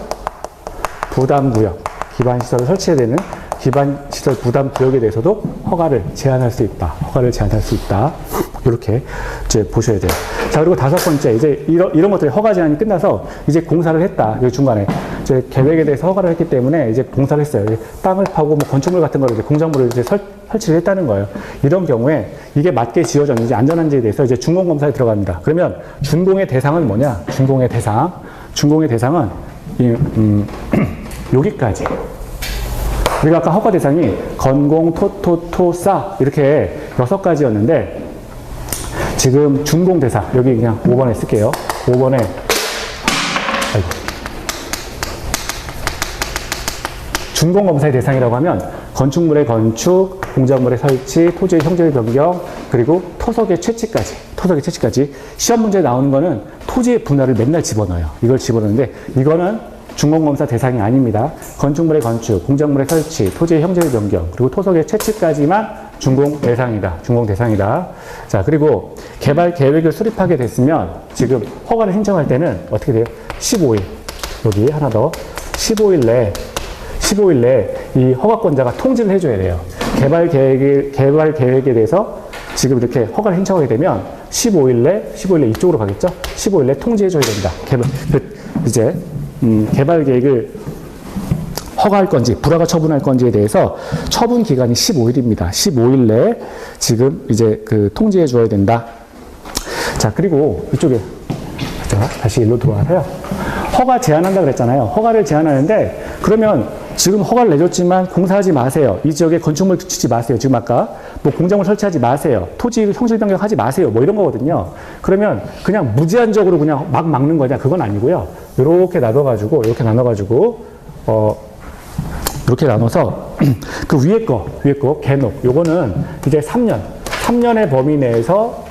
부담구역, 기반시설을 설치해야 되는 기반시설 부담구역에 대해서도 허가를 제한할 수 있다. 이렇게 이제 보셔야 돼요. 자, 그리고 다섯 번째, 이제 이런 것들이 허가 제한이 끝나서 이제 공사를 했다. 여기 중간에 이제 계획에 대해서 허가를 했기 때문에 이제 공사를 했어요. 땅을 파고 뭐 건축물 같은 거를 이제 공작물을 이제 설치를 했다는 거예요. 이런 경우에 이게 맞게 지어졌는지 안전한지에 대해서 이제 준공검사에 들어갑니다. 그러면 준공의 대상은 뭐냐? 준공의 대상 준공의 대상은 여기까지. 우리가 아까 허가 대상이 건공, 토, 싸 이렇게 6가지였는데 지금 준공 대상 여기 그냥 5번에 쓸게요. 5번에 준공 검사의 대상이라고 하면 건축물의 건축, 공작물의 설치, 토지의 형질 변경, 그리고 토석의 채취까지. 시험 문제에 나오는 거는 토지의 분할을 맨날 집어넣어요. 이걸 집어넣는데 이거는 준공 검사 대상이 아닙니다. 건축물의 건축, 공작물의 설치, 토지의 형질 변경, 그리고 토석의 채취까지만 준공 대상이다. 자, 그리고 개발 계획을 수립하게 됐으면 지금 허가를 신청할 때는 어떻게 돼요? 15일. 여기 하나 더. 15일 내에 이 허가권자가 통지를 해줘야 돼요. 개발 계획에 대해서 지금 이렇게 허가를 신청하게 되면 15일 내 이쪽으로 가겠죠? 15일 내 통지해줘야 된다. 개발 계획을 허가할 건지, 불허가 처분할 건지에 대해서 처분 기간이 15일입니다. 15일 내에 지금 이제 그 통지해줘야 된다. 자, 그리고 이쪽에, 자, 다시 일로 들어와서요. 허가 제한한다 그랬잖아요. 허가를 제한하는데, 그러면 지금 허가를 내줬지만 공사하지 마세요. 이 지역에 건축물 짓지 마세요. 지금 아까 뭐 공장을 설치하지 마세요. 토지 형질 변경하지 마세요. 뭐 이런 거거든요. 그러면 그냥 무제한적으로 그냥 막 막는 거냐? 그건 아니고요. 이렇게 나눠가지고 이렇게 나눠서 그 위에 거 개녹 요거는 이제 3년의 범위 내에서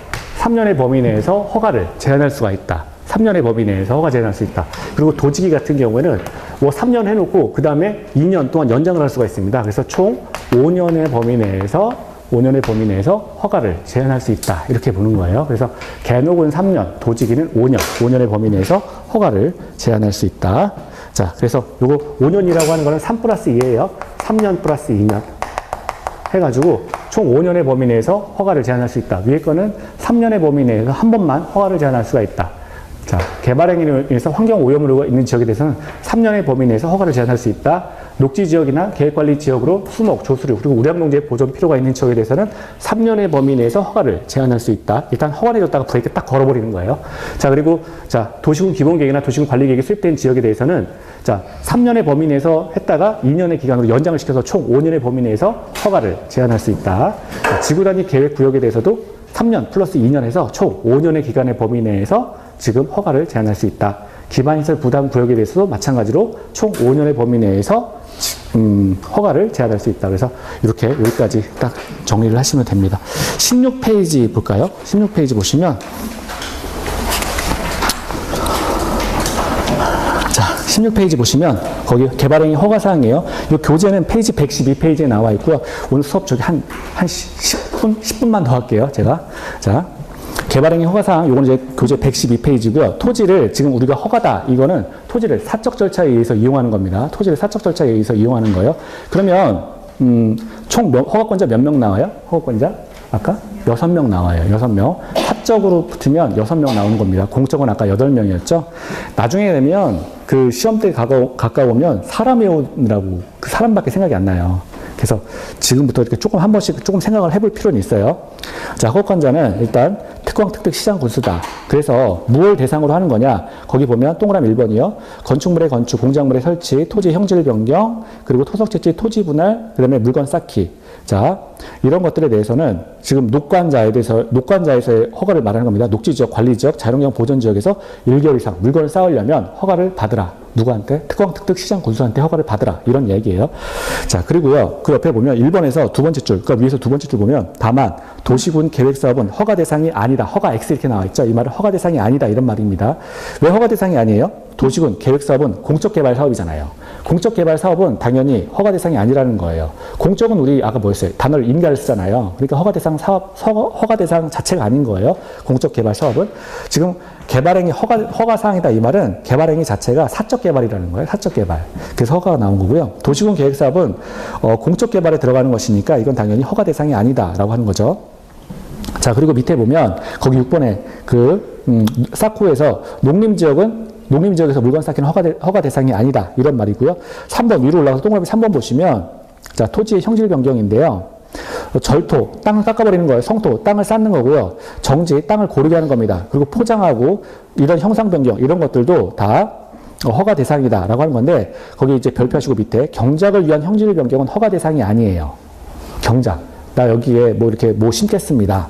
허가를 제한할 수가 있다. 3년의 범위 내에서 허가 제한할 수 있다. 그리고 도지기 같은 경우에는 뭐 3년 해놓고 그 다음에 2년 동안 연장을 할 수가 있습니다. 그래서 총 5년의 범위 내에서 허가를 제한할 수 있다. 이렇게 보는 거예요. 그래서 개녹은 3년, 도지기는 5년의 범위 내에서 허가를 제한할 수 있다. 자, 그래서 요거 5년이라고 하는 거는 3+2예요. 3년 플러스 2년 해가지고 총 5년의 범위 내에서 허가를 제한할 수 있다. 위에 거는 3년의 범위 내에서 한 번만 허가를 제한할 수가 있다. 자, 개발행위로 인해서 환경 오염으로 있는 지역에 대해서는 3년의 범위 내에서 허가를 제한할 수 있다. 녹지 지역이나 계획관리 지역으로 수목, 조수류, 그리고 우량농지의 보존 필요가 있는 지역에 대해서는 3년의 범위 내에서 허가를 제한할 수 있다. 일단 허가 내줬다가 브레이크 딱 걸어버리는 거예요. 자, 그리고 자, 도시군 기본계획이나 도시군 관리계획이 수립된 지역에 대해서는 자, 3년의 범위 내에서 했다가 2년의 기간으로 연장을 시켜서 총 5년의 범위 내에서 허가를 제한할 수 있다. 자, 지구단위 계획 구역에 대해서도 3년 플러스 2년 해서 총 5년의 기간의 범위 내에서 지금 허가를 제한할 수 있다. 기반시설 부담 구역에 대해서도 마찬가지로 총 5년의 범위 내에서 허가를 제한할 수 있다. 그래서 이렇게 여기까지 딱 정리를 하시면 됩니다. 16페이지 볼까요? 16페이지 보시면 자, 16페이지 보시면 거기 개발행위 허가사항이에요. 이 교재는 페이지 112페이지에 나와 있고요. 오늘 수업 저기 한 10분만 더 할게요. 제가. 자, 개발행위 허가사항, 요거는 이제 교재 112페이지고요. 토지를 지금 우리가 허가다. 이거는 토지를 사적 절차에 의해서 이용하는 겁니다. 토지를 사적 절차에 의해서 이용하는 거예요. 그러면 총 허가권자 몇 명 나와요? 허가권자? 아까 6명 나와요. 6명. 사적으로 붙으면 6명 나오는 겁니다. 공적은 아까 8명이었죠. 나중에 되면 그 시험 때 가까우면 사람 외우느라고 그 사람밖에 생각이 안 나요. 그래서 지금부터 이렇게 조금 한 번씩 조금 생각을 해볼 필요는 있어요. 자, 허가권자는 일단 특광, 특특, 시장, 군수다. 그래서 무엇을 대상으로 하는 거냐? 거기 보면 동그라미 1번이요. 건축물의 건축, 공작물의 설치, 토지 형질 변경, 그리고 토석 채취, 토지 분할, 그 다음에 물건 쌓기. 자, 이런 것들에 대해서는 지금 녹관자에서의 허가를 말하는 겁니다. 녹지지역, 관리지역, 자연환경 보전지역에서 1개월 이상 물건을 쌓으려면 허가를 받으라. 누구한테? 특광, 특특, 시장, 군수한테 허가를 받으라. 이런 얘기예요. 자, 그리고요. 그 옆에 보면 1번에서 두 번째 줄, 그러니까 위에서 두 번째 줄 보면 다만 도시군 계획사업은 허가 대상이 아니다. 허가 X 이렇게 나와 있죠. 이 말은 허가 대상이 아니다. 이런 말입니다. 왜 허가 대상이 아니에요? 도시군 계획사업은 공적개발 사업이잖아요. 공적개발 사업은 당연히 허가 대상이 아니라는 거예요. 공적은 우리 아까 뭐였어요? 단어를 인가를 쓰잖아요. 그러니까 허가 대상 자체가 아닌 거예요. 공적개발 사업은. 지금 개발행위 허가사항이다 이 말은 개발행위 자체가 사적개발이라는 거예요. 사적개발. 그래서 허가가 나온 거고요. 도시군 계획사업은 공적개발에 들어가는 것이니까 이건 당연히 허가 대상이 아니다라고 하는 거죠. 자, 그리고 밑에 보면 거기 6번에 사코에서 농림지역에서 물건 쌓기는 허가 대상이 아니다. 이런 말이고요. 3번 위로 올라가서 동그라미 3번 보시면 자, 토지의 형질 변경인데요. 절토, 땅을 깎아버리는 거예요. 성토, 땅을 쌓는 거고요. 정지, 땅을 고르게 하는 겁니다. 그리고 포장하고 이런 형상 변경 이런 것들도 다 허가 대상이다라고 하는 건데 거기 이제 별표하시고 밑에 경작을 위한 형질 변경은 허가 대상이 아니에요. 경작. 나 여기에 뭐 이렇게 뭐 심겠습니다.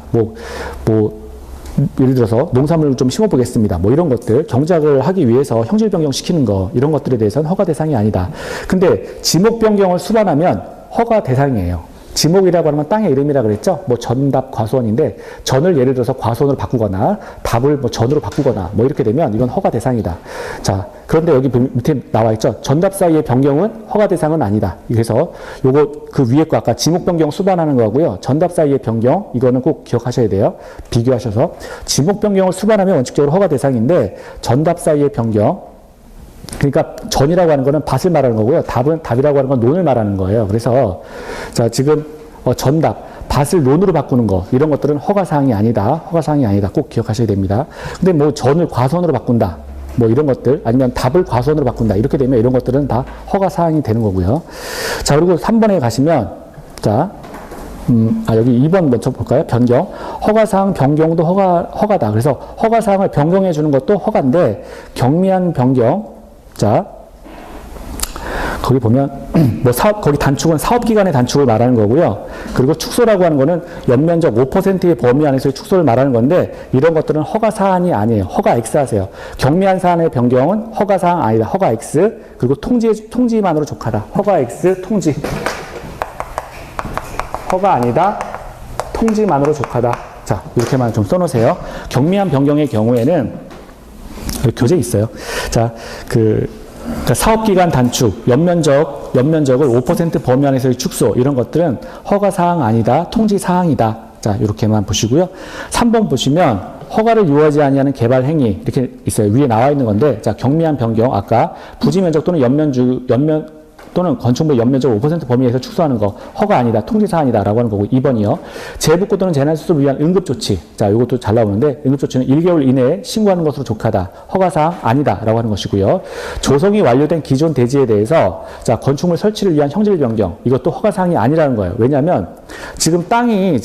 예를 들어서 농산물을 좀 심어보겠습니다. 뭐 이런 것들 경작을 하기 위해서 형질 변경 시키는 거 이런 것들에 대해서는 허가 대상이 아니다. 근데 지목 변경을 수반하면 허가 대상이에요. 지목이라고 하는 건 땅의 이름이라 그랬죠? 뭐 전답 과수원인데 전을 예를 들어서 과수원으로 바꾸거나 답을 뭐 전으로 바꾸거나 뭐 이렇게 되면 이건 허가 대상이다. 자, 그런데 여기 밑에 나와 있죠? 전답 사이의 변경은 허가 대상은 아니다. 그래서 요거 그 위에 거 아까 지목 변경 수반하는 거고요. 전답 사이의 변경 이거는 꼭 기억하셔야 돼요. 비교하셔서 지목 변경을 수반하면 원칙적으로 허가 대상인데 전답 사이의 변경 그러니까 전이라고 하는 거는 밭을 말하는 거고요. 답이라고 하는 건 논을 말하는 거예요. 그래서 자 지금 전답 밭을 논으로 바꾸는 거 이런 것들은 허가사항이 아니다. 허가사항이 아니다. 꼭 기억하셔야 됩니다. 근데 뭐 전을 과수원으로 바꾼다. 뭐 이런 것들 아니면 답을 과수원으로 바꾼다. 이렇게 되면 이런 것들은 다 허가사항이 되는 거고요. 자 그리고 3번에 가시면 자 여기 2번 먼저 볼까요? 변경. 허가사항 변경도 허가다. 그래서 허가사항을 변경해 주는 것도 허가인데 경미한 변경 자, 거기 보면, 거기 단축은 사업기간의 단축을 말하는 거고요. 그리고 축소라고 하는 거는 연면적 5%의 범위 안에서의 축소를 말하는 건데, 이런 것들은 허가사항이 아니에요. 허가 X 하세요. 경미한 사안의 변경은 허가사항 아니다. 허가 X. 그리고 통지만으로 족하다. 허가 X, 통지. 허가 아니다. 통지만으로 족하다. 자, 이렇게만 좀 써놓으세요. 경미한 변경의 경우에는, 교재 있어요. 자, 그러니까 사업기간 단축, 연면적을 5% 범위 안에서의 축소, 이런 것들은 허가사항 아니다, 통지사항이다. 자, 이렇게만 보시고요. 3번 보시면, 허가를 요하지 아니하는 개발 행위, 이렇게 있어요. 위에 나와 있는 건데, 자, 경미한 변경, 아까 부지면적 또는 또는 건축물 연면적 5% 범위에서 축소하는 거 허가 아니다, 통지사항이다 라고 하는 거고 2번이요. 재복구 또는 재난수습을 위한 응급조치. 자, 이것도 잘 나오는데 응급조치는 1개월 이내에 신고하는 것으로 족하다. 허가사항 아니다 라고 하는 것이고요. 조성이 완료된 기존 대지에 대해서 자, 건축물 설치를 위한 형질 변경. 이것도 허가사항이 아니라는 거예요. 왜냐하면 지금 땅이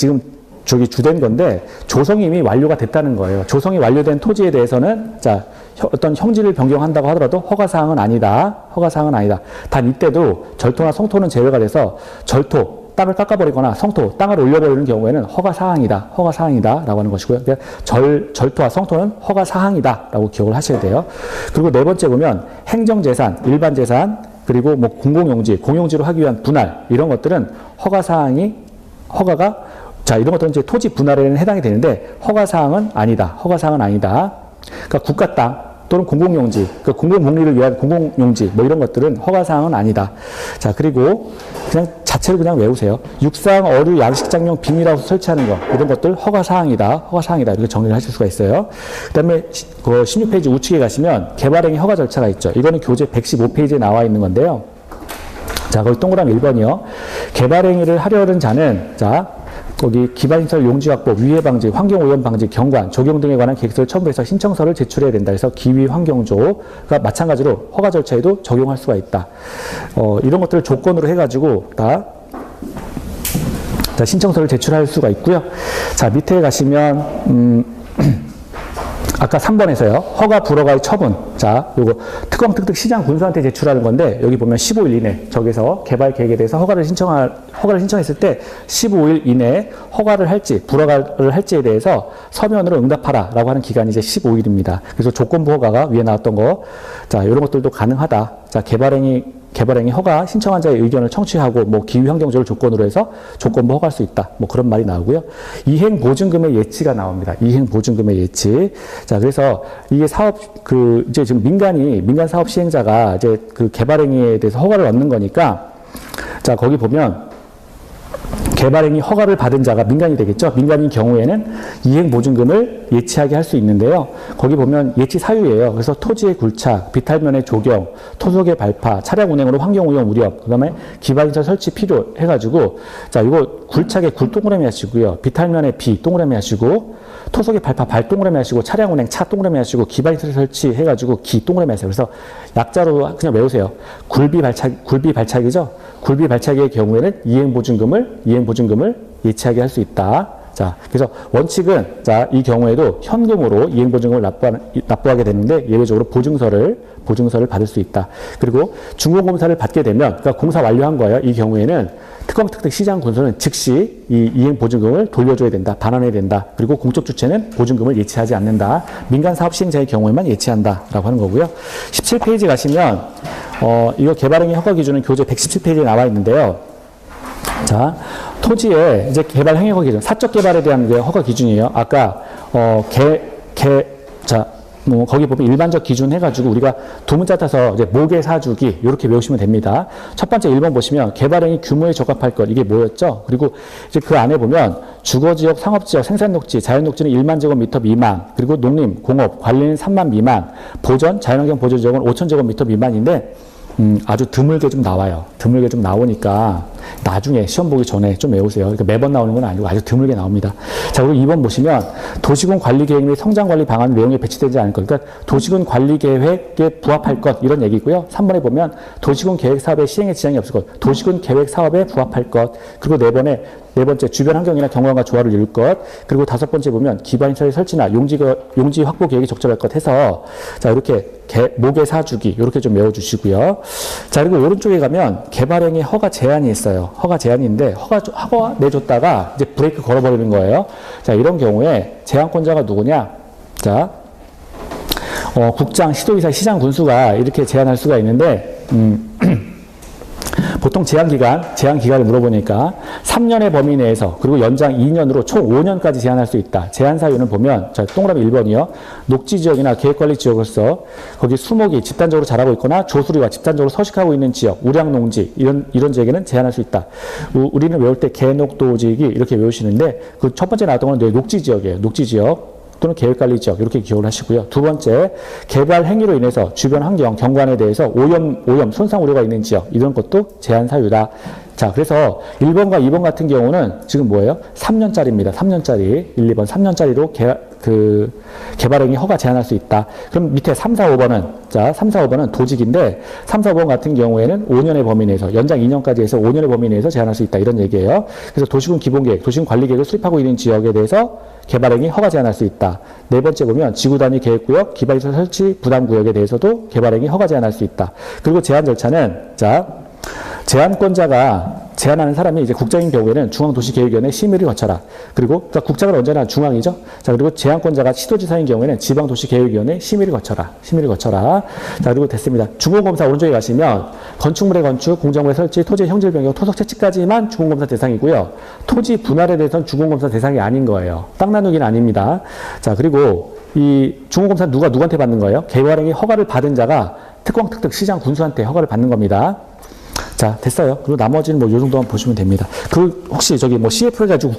저기 주된 건데 조성이 이미 완료가 됐다는 거예요. 조성이 완료된 토지에 대해서는 자, 어떤 형질을 변경한다고 하더라도 허가사항은 아니다. 허가사항은 아니다. 단 이때도 절토나 성토는 제외가 돼서 절토, 땅을 깎아버리거나 성토, 땅을 올려버리는 경우에는 허가사항이다. 허가사항이다. 라고 하는 것이고요. 그러니까 절토와 성토는 허가사항이다. 라고 기억을 하셔야 돼요. 그리고 네 번째 보면 행정재산, 일반재산, 그리고 뭐 공공용지, 공용지로 하기 위한 분할, 이런 것들은 허가가 자, 이런 것들은 이제 토지 분할에는 해당이 되는데 허가사항은 아니다. 허가사항은 아니다. 그러니까 국가 땅 또는 공공용지, 그러니까 공공복리를 위한 공공용지 뭐 이런 것들은 허가사항은 아니다. 자, 그리고 그냥 자체로 그냥 외우세요. 육상, 어류, 양식장용, 비닐하우스 설치하는 거 이런 것들 허가사항이다. 허가사항이다. 이렇게 정리를 하실 수가 있어요. 그 다음에 16페이지 우측에 가시면 개발행위 허가 절차가 있죠. 이거는 교재 115페이지에 나와 있는 건데요. 자, 거기 동그라미 1번이요. 개발행위를 하려는 자는 자, 거기 기반시설 용지 확보, 위해 방지, 환경오염 방지, 경관, 적용 등에 관한 계획서를 첨부해서 신청서를 제출해야 된다. 그래서 기위 환경조가 마찬가지로 허가 절차에도 적용할 수가 있다. 이런 것들을 조건으로 해가지고 다 신청서를 제출할 수가 있고요. 자, 밑에 가시면 아까 3번에서요. 허가 불허가의 처분. 자, 요거 특검특특 시장 군수한테 제출하는 건데 여기 보면 15일 이내 저기서 개발 계획에 대해서 허가를 신청했을 때 15일 이내에 허가를 할지 불허가를 할지에 대해서 서면으로 응답하라라고 하는 기간이 이제 15일입니다. 그래서 조건부 허가가 위에 나왔던 거. 자, 이런 것들도 가능하다. 자, 개발행위 허가 신청한 자의 의견을 청취하고 뭐 기후 환경조를 조건으로 해서 조건부 허가할 수 있다. 뭐 그런 말이 나오고요. 이행 보증금의 예치가 나옵니다. 이행 보증금의 예치. 자, 그래서 이게 이제 지금 민간 사업 시행자가 이제 그 개발행위에 대해서 허가를 얻는 거니까 자, 거기 보면 개발행위 허가를 받은 자가 민간이 되겠죠. 민간인 경우에는 이행보증금을 예치하게 할 수 있는데요. 거기 보면 예치 사유예요. 그래서 토지의 굴착, 비탈면의 조경, 토속의 발파, 차량 운행으로 환경오염 우려, 그 다음에 기반시설 설치 필요 해가지고 자, 이거 굴착에 굴 동그라미 하시고요. 비탈면에 비 동그라미 하시고 토속의 발파 발 동그라미 하시고 차량 운행 차 동그라미 하시고 기반시설 설치 해가지고 기 동그라미 하세요. 그래서 약자로 그냥 외우세요. 굴비 발착이죠. 굴비 발착의 경우에는 이행보증금을 예치하게 할 수 있다. 자, 그래서 원칙은 자, 이 경우에도 현금으로 이행보증금을 납부하게 되는데 예외적으로 보증서를 받을 수 있다. 그리고 준공검사를 받게 되면, 그러니까 공사 완료한 거예요. 이 경우에는 특검특특 시장군수는 즉시 이 이행보증금을 돌려줘야 된다. 반환해야 된다. 그리고 공적 주체는 보증금을 예치하지 않는다. 민간 사업 시행자의 경우에만 예치한다라고 하는 거고요. 17페이지 가시면 이거 개발행위 허가 기준은 교재 117페이지에 나와 있는데요. 자, 토지의 이제 개발 행위 허가 기준, 사적 개발에 대한 허가 기준이에요. 아까 거기 보면 일반적 기준 해가지고 우리가 두 문자 따서 이제 모계 사주기 이렇게 외우시면 됩니다. 첫 번째 1번 보시면 개발행위 규모에 적합할 것 이게 뭐였죠? 그리고 이제 그 안에 보면 주거지역, 상업지역, 생산녹지, 자연녹지는 1만 제곱미터 미만, 그리고 농림, 공업, 관리는 3만 미만, 보전, 자연환경 보전지역은 5천 제곱미터 미만인데 아주 드물게 좀 나와요. 드물게 좀 나오니까 나중에 시험 보기 전에 좀 외우세요. 그러니까 매번 나오는 건 아니고 아주 드물게 나옵니다. 자, 그리고 2번 보시면 도시군 관리 계획 및 성장 관리 방안 내용에 배치되지 않을 것. 그러니까 도시군 관리 계획에 부합할 것 이런 얘기고요. 3번에 보면 도시군 계획 사업의 시행에 지장이 없을 것. 도시군 계획 사업에 부합할 것. 그리고 네 번째 주변 환경이나 경관과 조화를 이룰 것. 그리고 5번째 보면 기반시설 설치나 용지 확보 계획이 적절할 것 해서 자, 이렇게 모계 사주기 이렇게 좀 외워주시고요. 자, 그리고 오른쪽에 가면 개발행위 허가 제한이 있어요. 허가 제한인데 허가 내줬다가 이제 브레이크 걸어버리는 거예요. 자, 이런 경우에 제한권자가 누구냐? 자, 국장, 시도지사, 시장, 군수가 이렇게 제한할 수가 있는데 보통 제한기간을 물어보니까 3년의 범위 내에서 그리고 연장 2년으로 총 5년까지 제한할 수 있다. 제한 사유는 보면 자, 동그라미 1번이요. 녹지지역이나 계획관리지역으로서 거기 수목이 집단적으로 자라고 있거나 조수리가 집단적으로 서식하고 있는 지역, 우량농지 이런 지역에는 제한할 수 있다. 우리는 외울 때 계녹도지역이 이렇게 외우시는데 그 첫 번째 나왔던 건 녹지지역이에요. 녹지지역. 또는 계획관리지역 이렇게 기억을 하시고요. 두 번째, 개발 행위로 인해서 주변 환경, 경관에 대해서 오염, 손상 우려가 있는 지역 이런 것도 제한 사유다. 자, 그래서 1번과 2번 같은 경우는 지금 뭐예요? 3년짜리입니다. 3년짜리. 1, 2번 3년짜리로 개발행위 허가 제한할 수 있다. 그럼 밑에 3, 4, 5번은 자, 3, 4, 5번은 도직인데 3, 4, 5번 같은 경우에는 5년의 범위 내에서 연장 2년까지 해서 5년의 범위 내에서 제한할 수 있다. 이런 얘기예요. 그래서 도시군 기본계획, 도시군 관리계획을 수립하고 있는 지역에 대해서 개발행위 허가 제한할 수 있다. 네 번째 보면 지구단위 계획구역, 기반시설 설치 부담구역에 대해서도 개발행위 허가 제한할 수 있다. 그리고 제한 절차는 자, 제한권자가 제한하는 사람이 이제 국장인 경우에는 중앙도시계획위원회 심의를 거쳐라. 그리고 그러니까 국장은 언제나 중앙이죠. 자, 그리고 제한권자가 시도지사인 경우에는 지방도시계획위원회 심의를 거쳐라. 자, 그리고 됐습니다. 중공검사 오른쪽에 가시면 건축물의 건축, 공작물의 설치, 토지의 형질 변경, 토속 채취까지만 중공검사 대상이고요. 토지 분할에 대해서는 중공검사 대상이 아닌 거예요. 땅 나누기는 아닙니다. 자, 그리고 이 중공검사 누구한테 받는 거예요? 개발행위 허가를 받은 자가 특광특특 시장 군수한테 허가를 받는 겁니다. 자, 됐어요. 그리고 나머지는 뭐 요 정도만 보시면 됩니다. 그 혹시 저기 뭐 CF를 가지고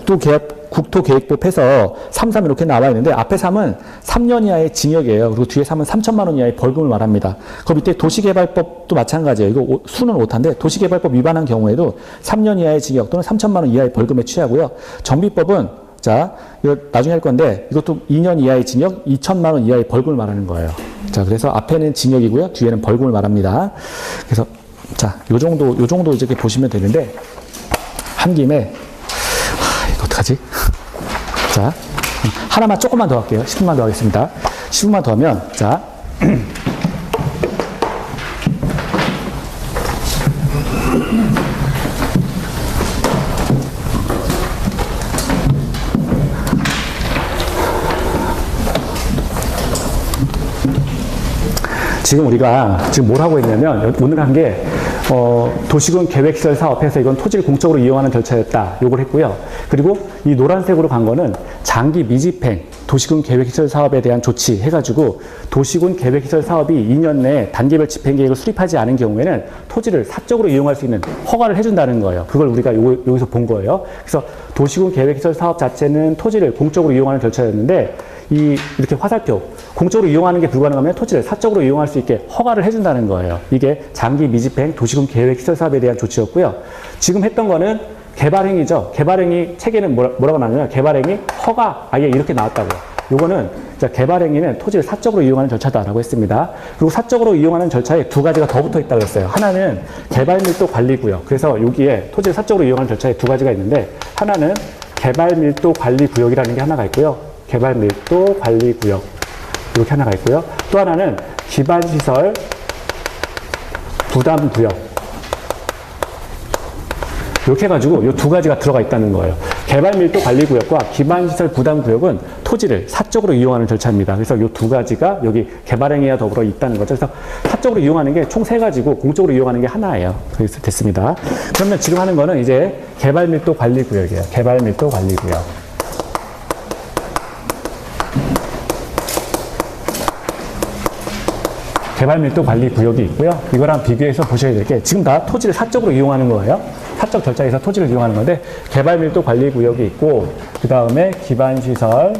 국토계획법 해서 3, 3 이렇게 나와 있는데 앞에 3은 3년 이하의 징역이에요. 그리고 뒤에 3은 3천만 원 이하의 벌금을 말합니다. 그 밑에 도시개발법도 마찬가지예요. 이거 수는 오타인데 도시개발법 위반한 경우에도 3년 이하의 징역 또는 3천만 원 이하의 벌금에 취하고요. 정비법은 자, 이거 나중에 할 건데 이것도 2년 이하의 징역, 2천만 원 이하의 벌금을 말하는 거예요. 자, 그래서 앞에는 징역이고요. 뒤에는 벌금을 말합니다. 그래서 자, 요 정도 이렇게 보시면 되는데, 한 김에, 이거 어떡하지? 자, 하나만 조금만 더 할게요. 10분만 더 하겠습니다. 10분만 더 하면, 자. 지금 우리가 지금 뭘 하고 있냐면, 오늘 한 게, 도시군 계획시설 사업에서 이건 토지를 공적으로 이용하는 절차였다. 요걸 했고요. 그리고 이 노란색으로 간 거는 장기 미집행 도시군 계획시설 사업에 대한 조치 해가지고 도시군 계획시설 사업이 2년 내에 단계별 집행계획을 수립하지 않은 경우에는 토지를 사적으로 이용할 수 있는 허가를 해준다는 거예요. 그걸 우리가 여기서 본 거예요. 그래서 도시군 계획시설 사업 자체는 토지를 공적으로 이용하는 절차였는데 이렇게 화살표 공적으로 이용하는 게 불가능하면 토지를 사적으로 이용할 수 있게 허가를 해준다는 거예요. 이게 장기 미집행 도시군 계획시설 사업에 대한 조치였고요. 지금 했던 거는 개발행위죠. 개발행위 체계는 뭐라고 나오냐면 개발행위 허가 아예 이렇게 나왔다고요. 요거는 개발행위는 토지를 사적으로 이용하는 절차다라고 했습니다. 그리고 사적으로 이용하는 절차에 두 가지가 더 붙어 있다고 했어요. 하나는 개발밀도 관리구역. 그래서 여기에 토지를 사적으로 이용하는 절차에 두 가지가 있는데 하나는 개발밀도 관리구역이라는 게 하나가 있고요. 개발밀도 관리구역. 이렇게 하나가 있고요. 또 하나는 기반시설 부담구역. 이렇게 해가지고 이 두 가지가 들어가 있다는 거예요. 개발밀도 관리구역과 기반시설 부담구역은 토지를 사적으로 이용하는 절차입니다. 그래서 이 두 가지가 여기 개발행위와 더불어 있다는 거죠. 그래서 사적으로 이용하는 게 총 세 가지고 공적으로 이용하는 게 하나예요. 그래서 됐습니다. 그러면 지금 하는 거는 이제 개발밀도 관리구역이에요. 개발밀도 관리구역. 개발밀도 관리구역이 있고요. 이거랑 비교해서 보셔야 될 게 지금 다 토지를 사적으로 이용하는 거예요. 사적 절차에서 토지를 이용하는 건데 개발밀도 관리구역이 있고 그 다음에 기반시설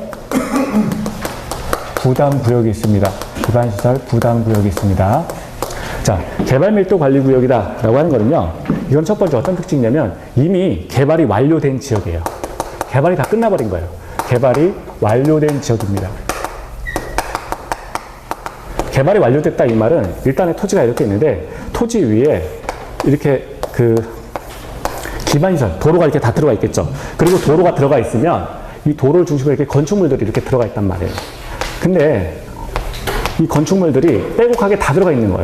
부담구역이 있습니다. 기반시설 부담구역이 있습니다. 자, 개발밀도 관리구역이다 라고 하는 거는요. 이건 첫 번째 어떤 특징이냐면 이미 개발이 완료된 지역이에요. 개발이 다 끝나버린 거예요. 개발이 완료된 지역입니다. 개발이 완료됐다 이 말은 일단의 토지가 이렇게 있는데 토지 위에 이렇게 기반시설, 도로가 이렇게 다 들어가 있겠죠. 그리고 도로가 들어가 있으면 이 도로를 중심으로 이렇게 건축물들이 이렇게 들어가 있단 말이에요. 근데 이 건축물들이 빼곡하게 다 들어가 있는 거예요.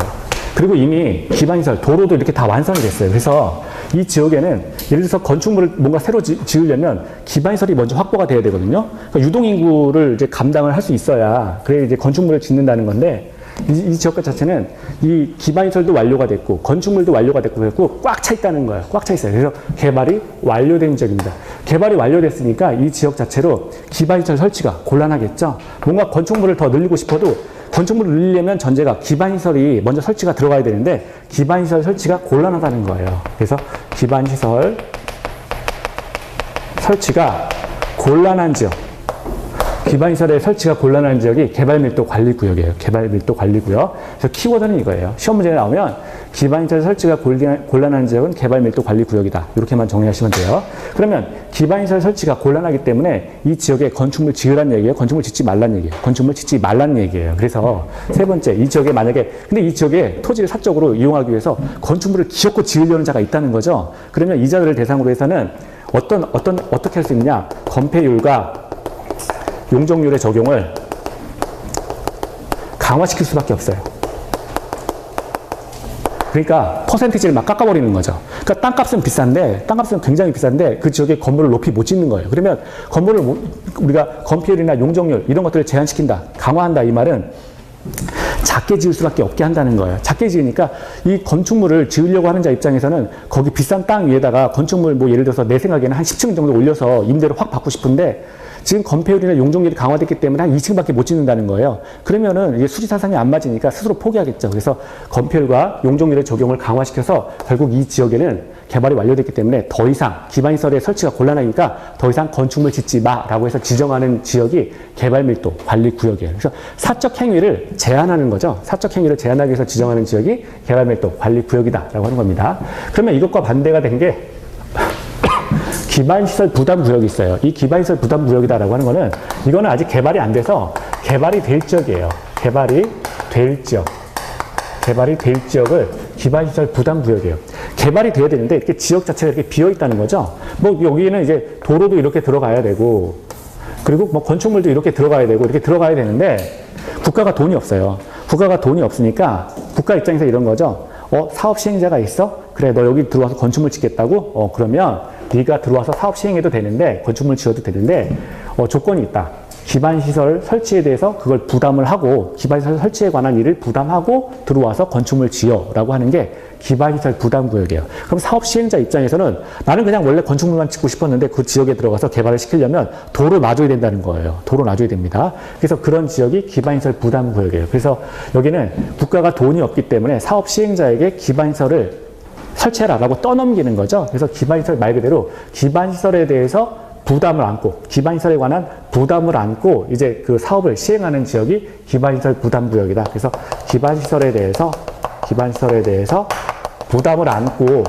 그리고 이미 기반시설, 도로도 이렇게 다 완성이 됐어요. 그래서 이 지역에는 예를 들어서 건축물을 뭔가 새로 지으려면 기반시설이 먼저 확보가 돼야 되거든요. 그러니까 유동인구를 이제 감당을 할 수 있어야 그래 이제 건축물을 짓는다는 건데 이 지역 자체는 이 기반시설도 완료가 됐고 건축물도 완료가 됐고 그래서 꽉 차 있다는 거예요. 꽉 차 있어요. 그래서 개발이 완료된 지역입니다. 개발이 완료됐으니까 이 지역 자체로 기반시설 설치가 곤란하겠죠. 뭔가 건축물을 더 늘리고 싶어도 건축물을 늘리려면 전제가 기반시설이 먼저 설치가 들어가야 되는데 기반시설 설치가 곤란하다는 거예요. 그래서 기반시설 설치가 곤란한 지역, 기반시설의 설치가 곤란한 지역이 개발밀도 관리구역이에요. 개발밀도 관리구역. 그래서 키워드는 이거예요. 시험 문제에 나오면 기반시설 설치가 곤란한 지역은 개발밀도 관리구역이다. 이렇게만 정리하시면 돼요. 그러면 기반시설 설치가 곤란하기 때문에 이 지역에 건축물 지으란 얘기예요. 건축물 짓지 말란 얘기예요. 건축물 짓지 말란 얘기예요. 그래서 세 번째, 이 지역에 만약에 근데 이 지역에 토지를 사적으로 이용하기 위해서 건축물을 기어코 지으려는 자가 있다는 거죠. 그러면 이 자들을 대상으로 해서는 어떻게 할 수 있느냐? 건폐율과 용적률의 적용을 강화시킬 수밖에 없어요. 그러니까 퍼센티지를 막 깎아버리는 거죠. 그러니까 땅값은 비싼데, 땅값은 굉장히 비싼데 그 지역에 건물을 높이 못 짓는 거예요. 그러면 건물을 우리가 건폐율이나 용적률 이런 것들을 제한시킨다, 강화한다 이 말은 작게 지을 수밖에 없게 한다는 거예요. 작게 지으니까 이 건축물을 지으려고 하는 자 입장에서는 거기 비싼 땅 위에다가 건축물 뭐 예를 들어서 내 생각에는 한 10층 정도 올려서 임대를 확 받고 싶은데 지금 건폐율이나 용적률이 강화됐기 때문에 한 2층밖에 못 짓는다는 거예요. 그러면은 이게 수지사상이 안 맞으니까 스스로 포기하겠죠. 그래서 건폐율과 용적률의 적용을 강화시켜서 결국 이 지역에는 개발이 완료됐기 때문에 더 이상 기반시설의 설치가 곤란하니까 더 이상 건축물 짓지 마라고 해서 지정하는 지역이 개발밀도 관리구역이에요. 그래서 사적 행위를 제한하는 거죠. 사적 행위를 제한하기 위해서 지정하는 지역이 개발밀도 관리구역이다라고 하는 겁니다. 그러면 이것과 반대가 된 게 기반시설 부담구역이 있어요. 이 기반시설 부담구역이다라고 하는 거는 이거는 아직 개발이 안 돼서 개발이 될 지역이에요. 개발이 될 지역. 개발이 될 지역을 기반시설 부담구역이에요. 개발이 돼야 되는데 이렇게 지역 자체가 이렇게 비어 있다는 거죠. 뭐 여기는 이제 도로도 이렇게 들어가야 되고 그리고 뭐 건축물도 이렇게 들어가야 되고 이렇게 들어가야 되는데 국가가 돈이 없어요. 국가가 돈이 없으니까 국가 입장에서 이런 거죠. 사업 시행자가 있어? 그래, 너 여기 들어와서 건축물 짓겠다고? 그러면 네가 들어와서 사업 시행해도 되는데 건축물 지어도 되는데 조건이 있다. 기반시설 설치에 대해서 그걸 부담을 하고 기반시설 설치에 관한 일을 부담하고 들어와서 건축물 지어라고 하는 게 기반시설 부담구역이에요. 그럼 사업 시행자 입장에서는 나는 그냥 원래 건축물만 짓고 싶었는데 그 지역에 들어가서 개발을 시키려면 도를 놔줘야 된다는 거예요. 도를 놔줘야 됩니다. 그래서 그런 지역이 기반시설 부담구역이에요. 그래서 여기는 국가가 돈이 없기 때문에 사업 시행자에게 기반시설을 설치해라라고 떠넘기는 거죠. 그래서 기반시설 말 그대로 기반시설에 대해서 부담을 안고 기반시설에 관한 부담을 안고 이제 그 사업을 시행하는 지역이 기반시설 부담구역이다. 그래서 기반시설에 대해서 부담을 안고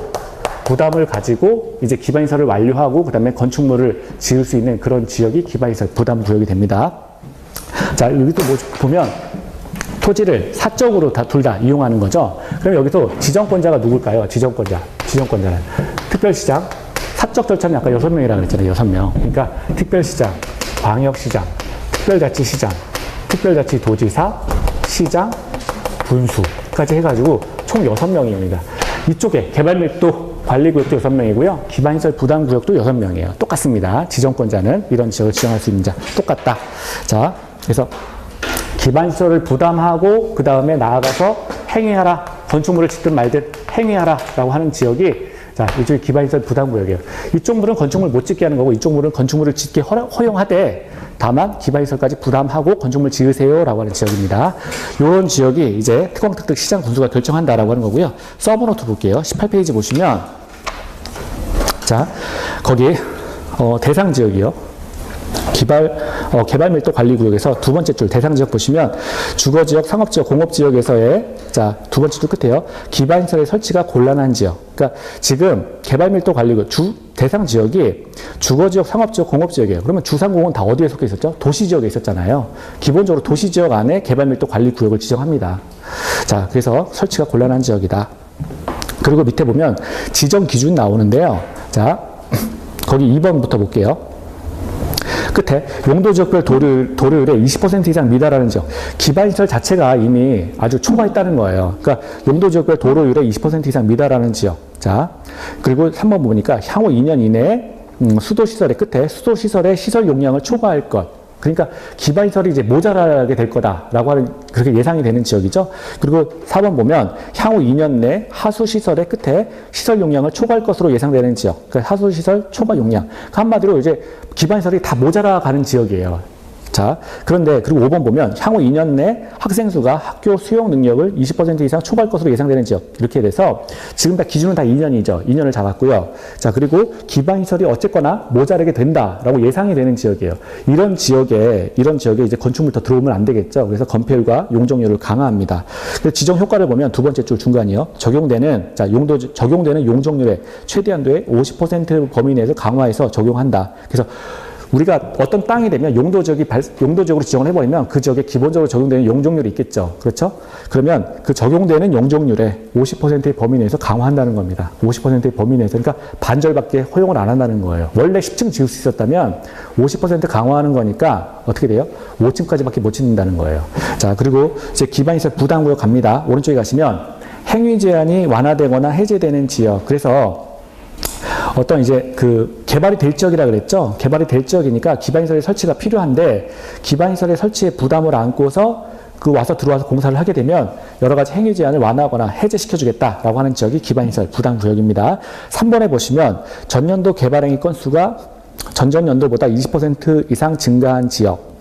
부담을 가지고 이제 기반시설을 완료하고 그다음에 건축물을 지을 수 있는 그런 지역이 기반시설 부담구역이 됩니다. 자, 여기도 뭐 보면 토지를 사적으로 둘 다 이용하는 거죠. 그럼 여기서 지정권자가 누굴까요? 지정권자는 특별시장, 사적 절차는 아까 6명이라고 그랬잖아요. 6명. 그러니까 특별시장, 광역시장, 특별자치시장, 특별자치도지사, 시장, 분수까지 해가지고 총 6명입니다. 이쪽에 개발밀도 관리구역도 6명이고요. 기반시설 부담구역도 6명이에요. 똑같습니다. 지정권자는 이런 지역을 지정할 수 있는 자. 똑같다. 자, 그래서 기반시설을 부담하고 그 다음에 나아가서 행위하라. 건축물을 짓든 말든 행위하라 라고 하는 지역이 자, 이쪽이 기반시설 부담구역이에요. 이쪽 물은 건축물 못 짓게 하는 거고 이쪽 물은 건축물을 짓게 허용하되 다만 기반시설까지 부담하고 건축물 지으세요 라고 하는 지역입니다. 이런 지역이 이제 특광특특 시장 군수가 결정한다라고 하는 거고요. 서브노트 볼게요. 18페이지 보시면 자, 거기 대상 지역이요. 개발밀도 관리구역에서 두 번째 줄 대상지역 보시면 주거지역, 상업지역, 공업지역에서의 자, 두 번째 줄 끝에요. 기반시설의 설치가 곤란한 지역. 그러니까 지금 개발밀도 관리구역 대상지역이 주거지역, 상업지역, 공업지역이에요. 그러면 주상공은 다 어디에 속해 있었죠? 도시지역에 있었잖아요. 기본적으로 도시지역 안에 개발밀도 관리구역을 지정합니다. 자, 그래서 설치가 곤란한 지역이다. 그리고 밑에 보면 지정 기준 나오는데요. 자, 거기 2번부터 볼게요. 끝에 용도지역별 도료율의 20% 이상 미달하는 지역. 기반시설 자체가 이미 아주 초과했다는 거예요. 그러니까 용도지역별 도료율의 20% 이상 미달하는 지역. 자, 그리고 3번 보니까 향후 2년 이내에 수도시설의 끝에 수도시설의 시설 용량을 초과할 것. 그러니까 기반시설이 이제 모자라게 될 거다라고 하는 그렇게 예상이 되는 지역이죠. 그리고 4번 보면 향후 2년 내 하수시설의 끝에 시설 용량을 초과할 것으로 예상되는 지역. 그러니까 하수시설 초과 용량. 한마디로 이제 기반시설이 다 모자라가는 지역이에요. 자, 그런데 그리고 5번 보면 향후 2년 내 학생 수가 학교 수용 능력을 20% 이상 초과할 것으로 예상되는 지역. 이렇게 돼서 지금 다 기준은 다 2년이죠. 2년을 잡았고요. 자, 그리고 기반시설이 어쨌거나 모자라게 된다라고 예상이 되는 지역이에요. 이런 지역에 이제 건축물 더 들어오면 안 되겠죠. 그래서 건폐율과 용적률을 강화합니다. 그래서 지정 효과를 보면 두 번째 줄 중간이요. 적용되는 용적률의 최대한도의 50% 범위 내에서 강화해서 적용한다. 그래서 우리가 어떤 땅이 되면 용도지역으로 지정을 해버리면 그 지역에 기본적으로 적용되는 용적률이 있겠죠. 그렇죠? 그러면 그 적용되는 용적률의 50%의 범위 내에서 강화한다는 겁니다. 50%의 범위 내에서. 그러니까 반절밖에 허용을 안 한다는 거예요. 원래 10층 지을 수 있었다면 50% 강화하는 거니까 어떻게 돼요? 5층까지밖에 못 짓는다는 거예요. 자, 그리고 이제 기반시설 부담구역 갑니다. 오른쪽에 가시면 행위 제한이 완화되거나 해제되는 지역. 그래서 어떤 이제 그 개발이 될 지역이라 그랬죠. 개발이 될 지역이니까 기반시설의 설치가 필요한데 기반시설의 설치에 부담을 안고서 들어와서 공사를 하게 되면 여러 가지 행위 제한을 완화하거나 해제시켜주겠다라고 하는 지역이 기반시설 부담구역입니다. 3번에 보시면 전년도 개발행위 건수가 전전년도보다 20% 이상 증가한 지역.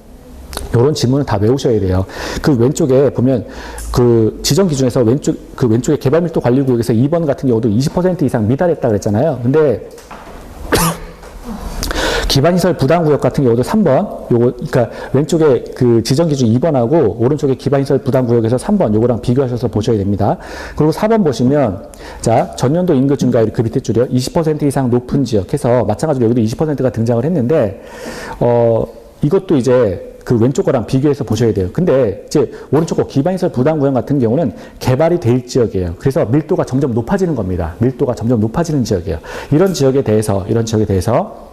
이런 지문을 다 외우셔야 돼요. 그 왼쪽에 보면 그 지정 기준에서 왼쪽에 개발밀도 관리구역에서 2번 같은 경우도 20% 이상 미달했다 그랬잖아요. 근데 기반시설 부담구역 같은 경우도 3번, 그러니까 왼쪽에 그 지정 기준 2번하고 오른쪽에 기반시설 부담구역에서 3번, 요거랑 비교하셔서 보셔야 됩니다. 그리고 4번 보시면, 자, 전년도 인구 증가율이 그 밑에 줄이요. 20% 이상 높은 지역 해서 마찬가지로 여기도 20%가 등장을 했는데, 이것도 이제 그 왼쪽 거랑 비교해서 보셔야 돼요. 근데 이제 오른쪽 거 기반시설 부담구역 같은 경우는 개발이 될 지역이에요. 그래서 밀도가 점점 높아지는 겁니다. 밀도가 점점 높아지는 지역이에요. 이런 지역에 대해서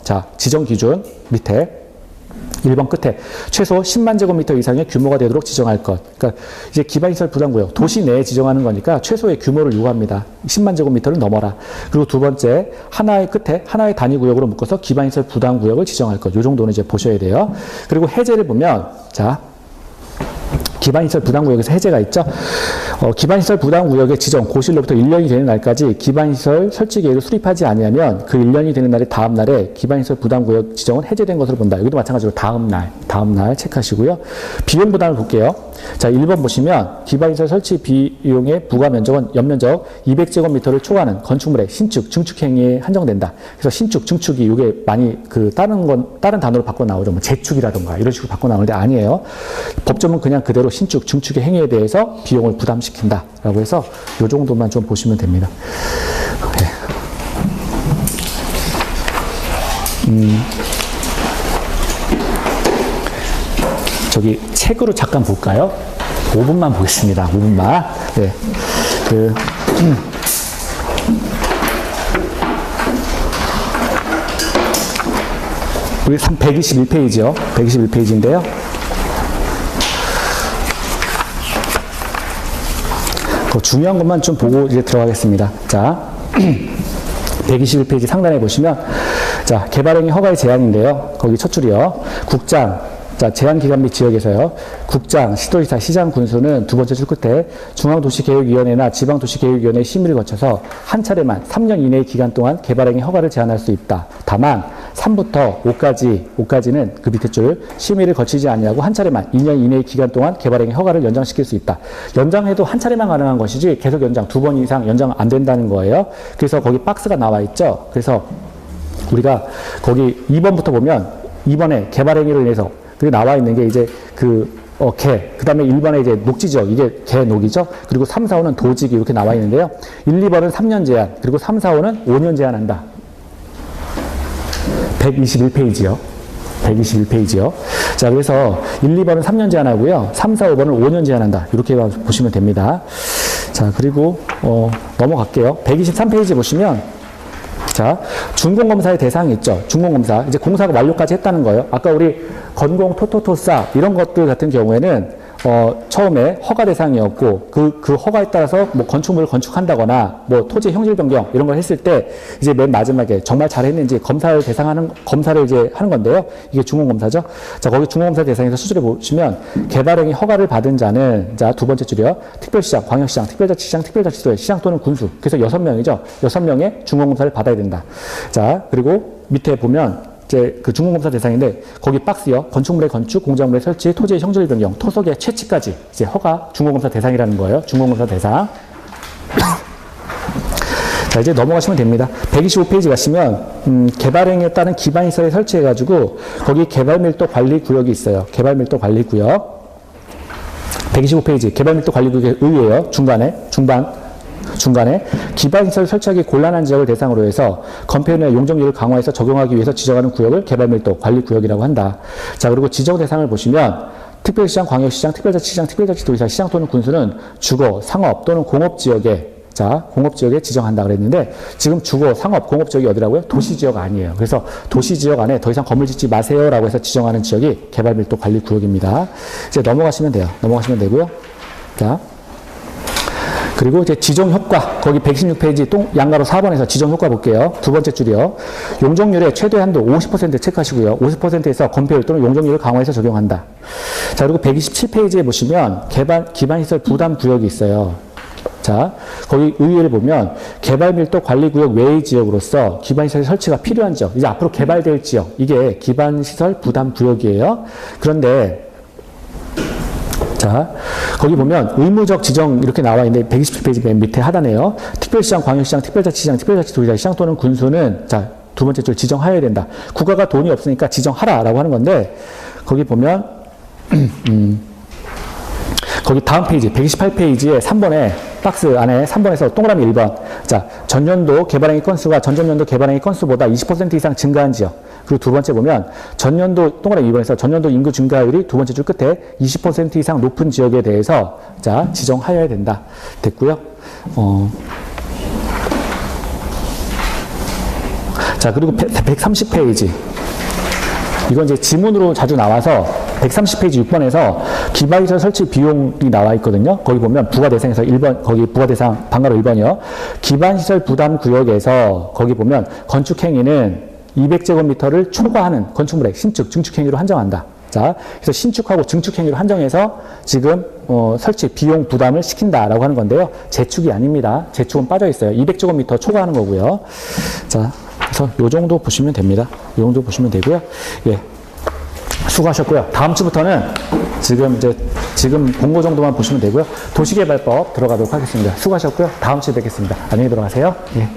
자, 지정 기준 밑에 1번 끝에 최소 10만 제곱미터 이상의 규모가 되도록 지정할 것. 그러니까 이제 기반시설 부담구역, 도시 내에 지정하는 거니까 최소의 규모를 요구합니다. 10만 제곱미터를 넘어라. 그리고 두 번째, 하나의 끝에 하나의 단위구역으로 묶어서 기반시설 부담구역을 지정할 것. 요 정도는 이제 보셔야 돼요. 그리고 해제를 보면, 자, 기반시설 부담구역에서 해제가 있죠. 기반시설 부담구역의 지정, 고시일로부터 1년이 되는 날까지 기반시설 설치 계획을 수립하지 아니하면 그 1년이 되는 날의 다음 날에 기반시설 부담구역 지정은 해제된 것으로 본다. 여기도 마찬가지로 다음 날 체크하시고요. 비용 부담을 볼게요. 자, 1번 보시면 기반시설 설치 비용의 부과 면적은 연면적 200제곱미터를 초과하는 건축물의 신축, 증축 행위에 한정된다. 그래서 신축, 증축이 이게 많이 다른 단어로 바꿔 나오죠. 뭐 재축이라던가 이런 식으로 바꿔 나오는데 아니에요. 법조문 그냥 그대로 신축, 증축의 행위에 대해서 비용을 부담시킨다. 라고 해서 이 정도만 좀 보시면 됩니다. 네. 저기 책으로 잠깐 볼까요? 5분만 보겠습니다. 5분만. 네. 우리 121페이지요. 121페이지인데요. 그 중요한 것만 좀 보고 이제 들어가겠습니다. 자, 121페이지 상단에 보시면, 자, 개발행위 허가의 제한인데요. 거기 첫 줄이요. 국장, 자, 제한기간 및 지역에서요. 국장, 시도지사, 시장, 군수는 두 번째 줄 끝에 중앙도시계획위원회나 지방도시계획위원회 심의를 거쳐서 한 차례만 3년 이내의 기간 동안 개발행위 허가를 제한할 수 있다. 다만 3부터 5까지는 그 밑에 줄 심의를 거치지 아니하고 한 차례만 2년 이내의 기간 동안 개발행위 허가를 연장시킬 수 있다. 연장해도 한 차례만 가능한 것이지 계속 연장 2번 이상 연장 안 된다는 거예요. 그래서 거기 박스가 나와 있죠. 그래서 우리가 거기 2번부터 보면 2번에 개발행위로 인해서 그게 나와 있는 게 이제 그 다음에 1번에 이제 녹지지역, 이게 개녹이죠. 그리고 3, 4, 5는 도지기 이렇게 나와 있는데요. 1, 2번은 3년 제한, 그리고 3, 4, 5는 5년 제한한다. 121페이지요. 121페이지요. 자, 그래서 1, 2번은 3년 제한하고요. 3, 4, 5번은 5년 제한한다. 이렇게 보시면 됩니다. 자, 그리고 넘어갈게요. 123페이지 보시면 자, 준공검사의 대상이 있죠. 준공검사. 이제 공사가 완료까지 했다는 거예요. 아까 우리 건공, 토토토사 이런 것들 같은 경우에는 처음에 허가 대상이었고 그 허가에 따라서 뭐 건축물을 건축한다거나 뭐 토지 형질 변경 이런 걸 했을 때 이제 맨 마지막에 정말 잘했는지 검사를 이제 하는 건데요. 이게 중공검사죠. 자, 거기 중공검사 대상에서 수준을 보시면 개발행위 허가를 받은 자는 자, 두 번째 줄이요. 특별시장, 광역시장, 특별자치시장, 특별자치도의 시장 또는 군수. 그래서 6명이죠. 6명의 중공검사를 받아야 된다. 자, 그리고 밑에 보면 이제 그 중공검사 대상인데 거기 박스요. 건축물의 건축, 공작물의 설치, 토지의 형질 변경, 토속의 채취까지 이제 허가 중공검사 대상이라는 거예요. 중공검사 대상. 자, 이제 넘어가시면 됩니다. 125페이지 가시면 개발행위에 따른 기반시설을 설치해가지고 거기 개발밀도 관리구역이 있어요. 개발밀도 관리구역. 125페이지 개발밀도 관리구역의 의예요. 중간에 기반시설 설치하기 곤란한 지역을 대상으로 해서 건폐율이나 용적률을 강화해서 적용하기 위해서 지정하는 구역을 개발밀도 관리구역이라고 한다. 자, 그리고 지정 대상을 보시면 특별시장, 광역시장, 특별자치시장, 특별자치도지사, 시장 또는 군수는 주거, 상업 또는 공업지역에 자, 공업지역에 지정한다 그랬는데 지금 주거, 상업, 공업지역이 어디라고요? 도시지역 아니에요. 그래서 도시지역 안에 더 이상 건물 짓지 마세요라고 해서 지정하는 지역이 개발밀도 관리구역입니다. 이제 넘어가시면 돼요. 넘어가시면 되고요. 자. 그리고 이제 지정효과, 거기 116페이지 양가로 4번에서 지정효과 볼게요. 두 번째 줄이요. 용적률의 최대 한도 50% 체크하시고요. 50%에서 건폐율 또는 용적률을 강화해서 적용한다. 자, 그리고 127페이지에 보시면 기반시설 부담구역이 있어요. 자, 거기 의의를 보면 개발밀도 관리구역 외의 지역으로서 기반시설 설치가 필요한 지역, 이제 앞으로 개발될 지역, 이게 기반시설 부담구역이에요. 그런데 자, 거기 보면 의무적 지정 이렇게 나와 있는데 127페이지 맨 밑에 하단에요. 특별시장, 광역시장, 특별자치시장, 특별자치도지사, 시장 또는 군수는 자, 두 번째 줄 지정하여야 된다. 국가가 돈이 없으니까 지정하라라고 하는 건데 거기 보면 거기 다음 페이지 128페이지에 3번에 박스 안에 3번에서 동그라미 1번 자, 전년도 개발행위 건수가 전전년도 개발행위 건수보다 20% 이상 증가한 지역. 그리고 두 번째 보면 전년도 동그라미 2번에서 전년도 인구 증가율이 두 번째 줄 끝에 20% 이상 높은 지역에 대해서 자, 지정하여야 된다. 됐고요. 자, 그리고 130페이지. 이건 이제 지문으로 자주 나와서 130페이지 6번에서 기반시설 설치 비용이 나와 있거든요. 거기 보면 부가 대상에서 1번, 거기 부가 대상 방가로 1번이요. 기반시설 부담 구역에서 거기 보면 건축행위는 200제곱미터를 초과하는 건축물의 신축, 증축행위로 한정한다. 자, 그래서 신축하고 증축행위로 한정해서 지금 설치 비용 부담을 시킨다라고 하는 건데요. 재축이 아닙니다. 재축은 빠져 있어요. 200제곱미터 초과하는 거고요. 자, 그래서 요 정도 보시면 됩니다. 요 정도 보시면 되고요. 예. 수고하셨고요. 다음 주부터는 지금 본거 정도만 보시면 되고요. 도시개발법 들어가도록 하겠습니다. 수고하셨고요. 다음 주에 뵙겠습니다. 안녕히 들어가세요. 예.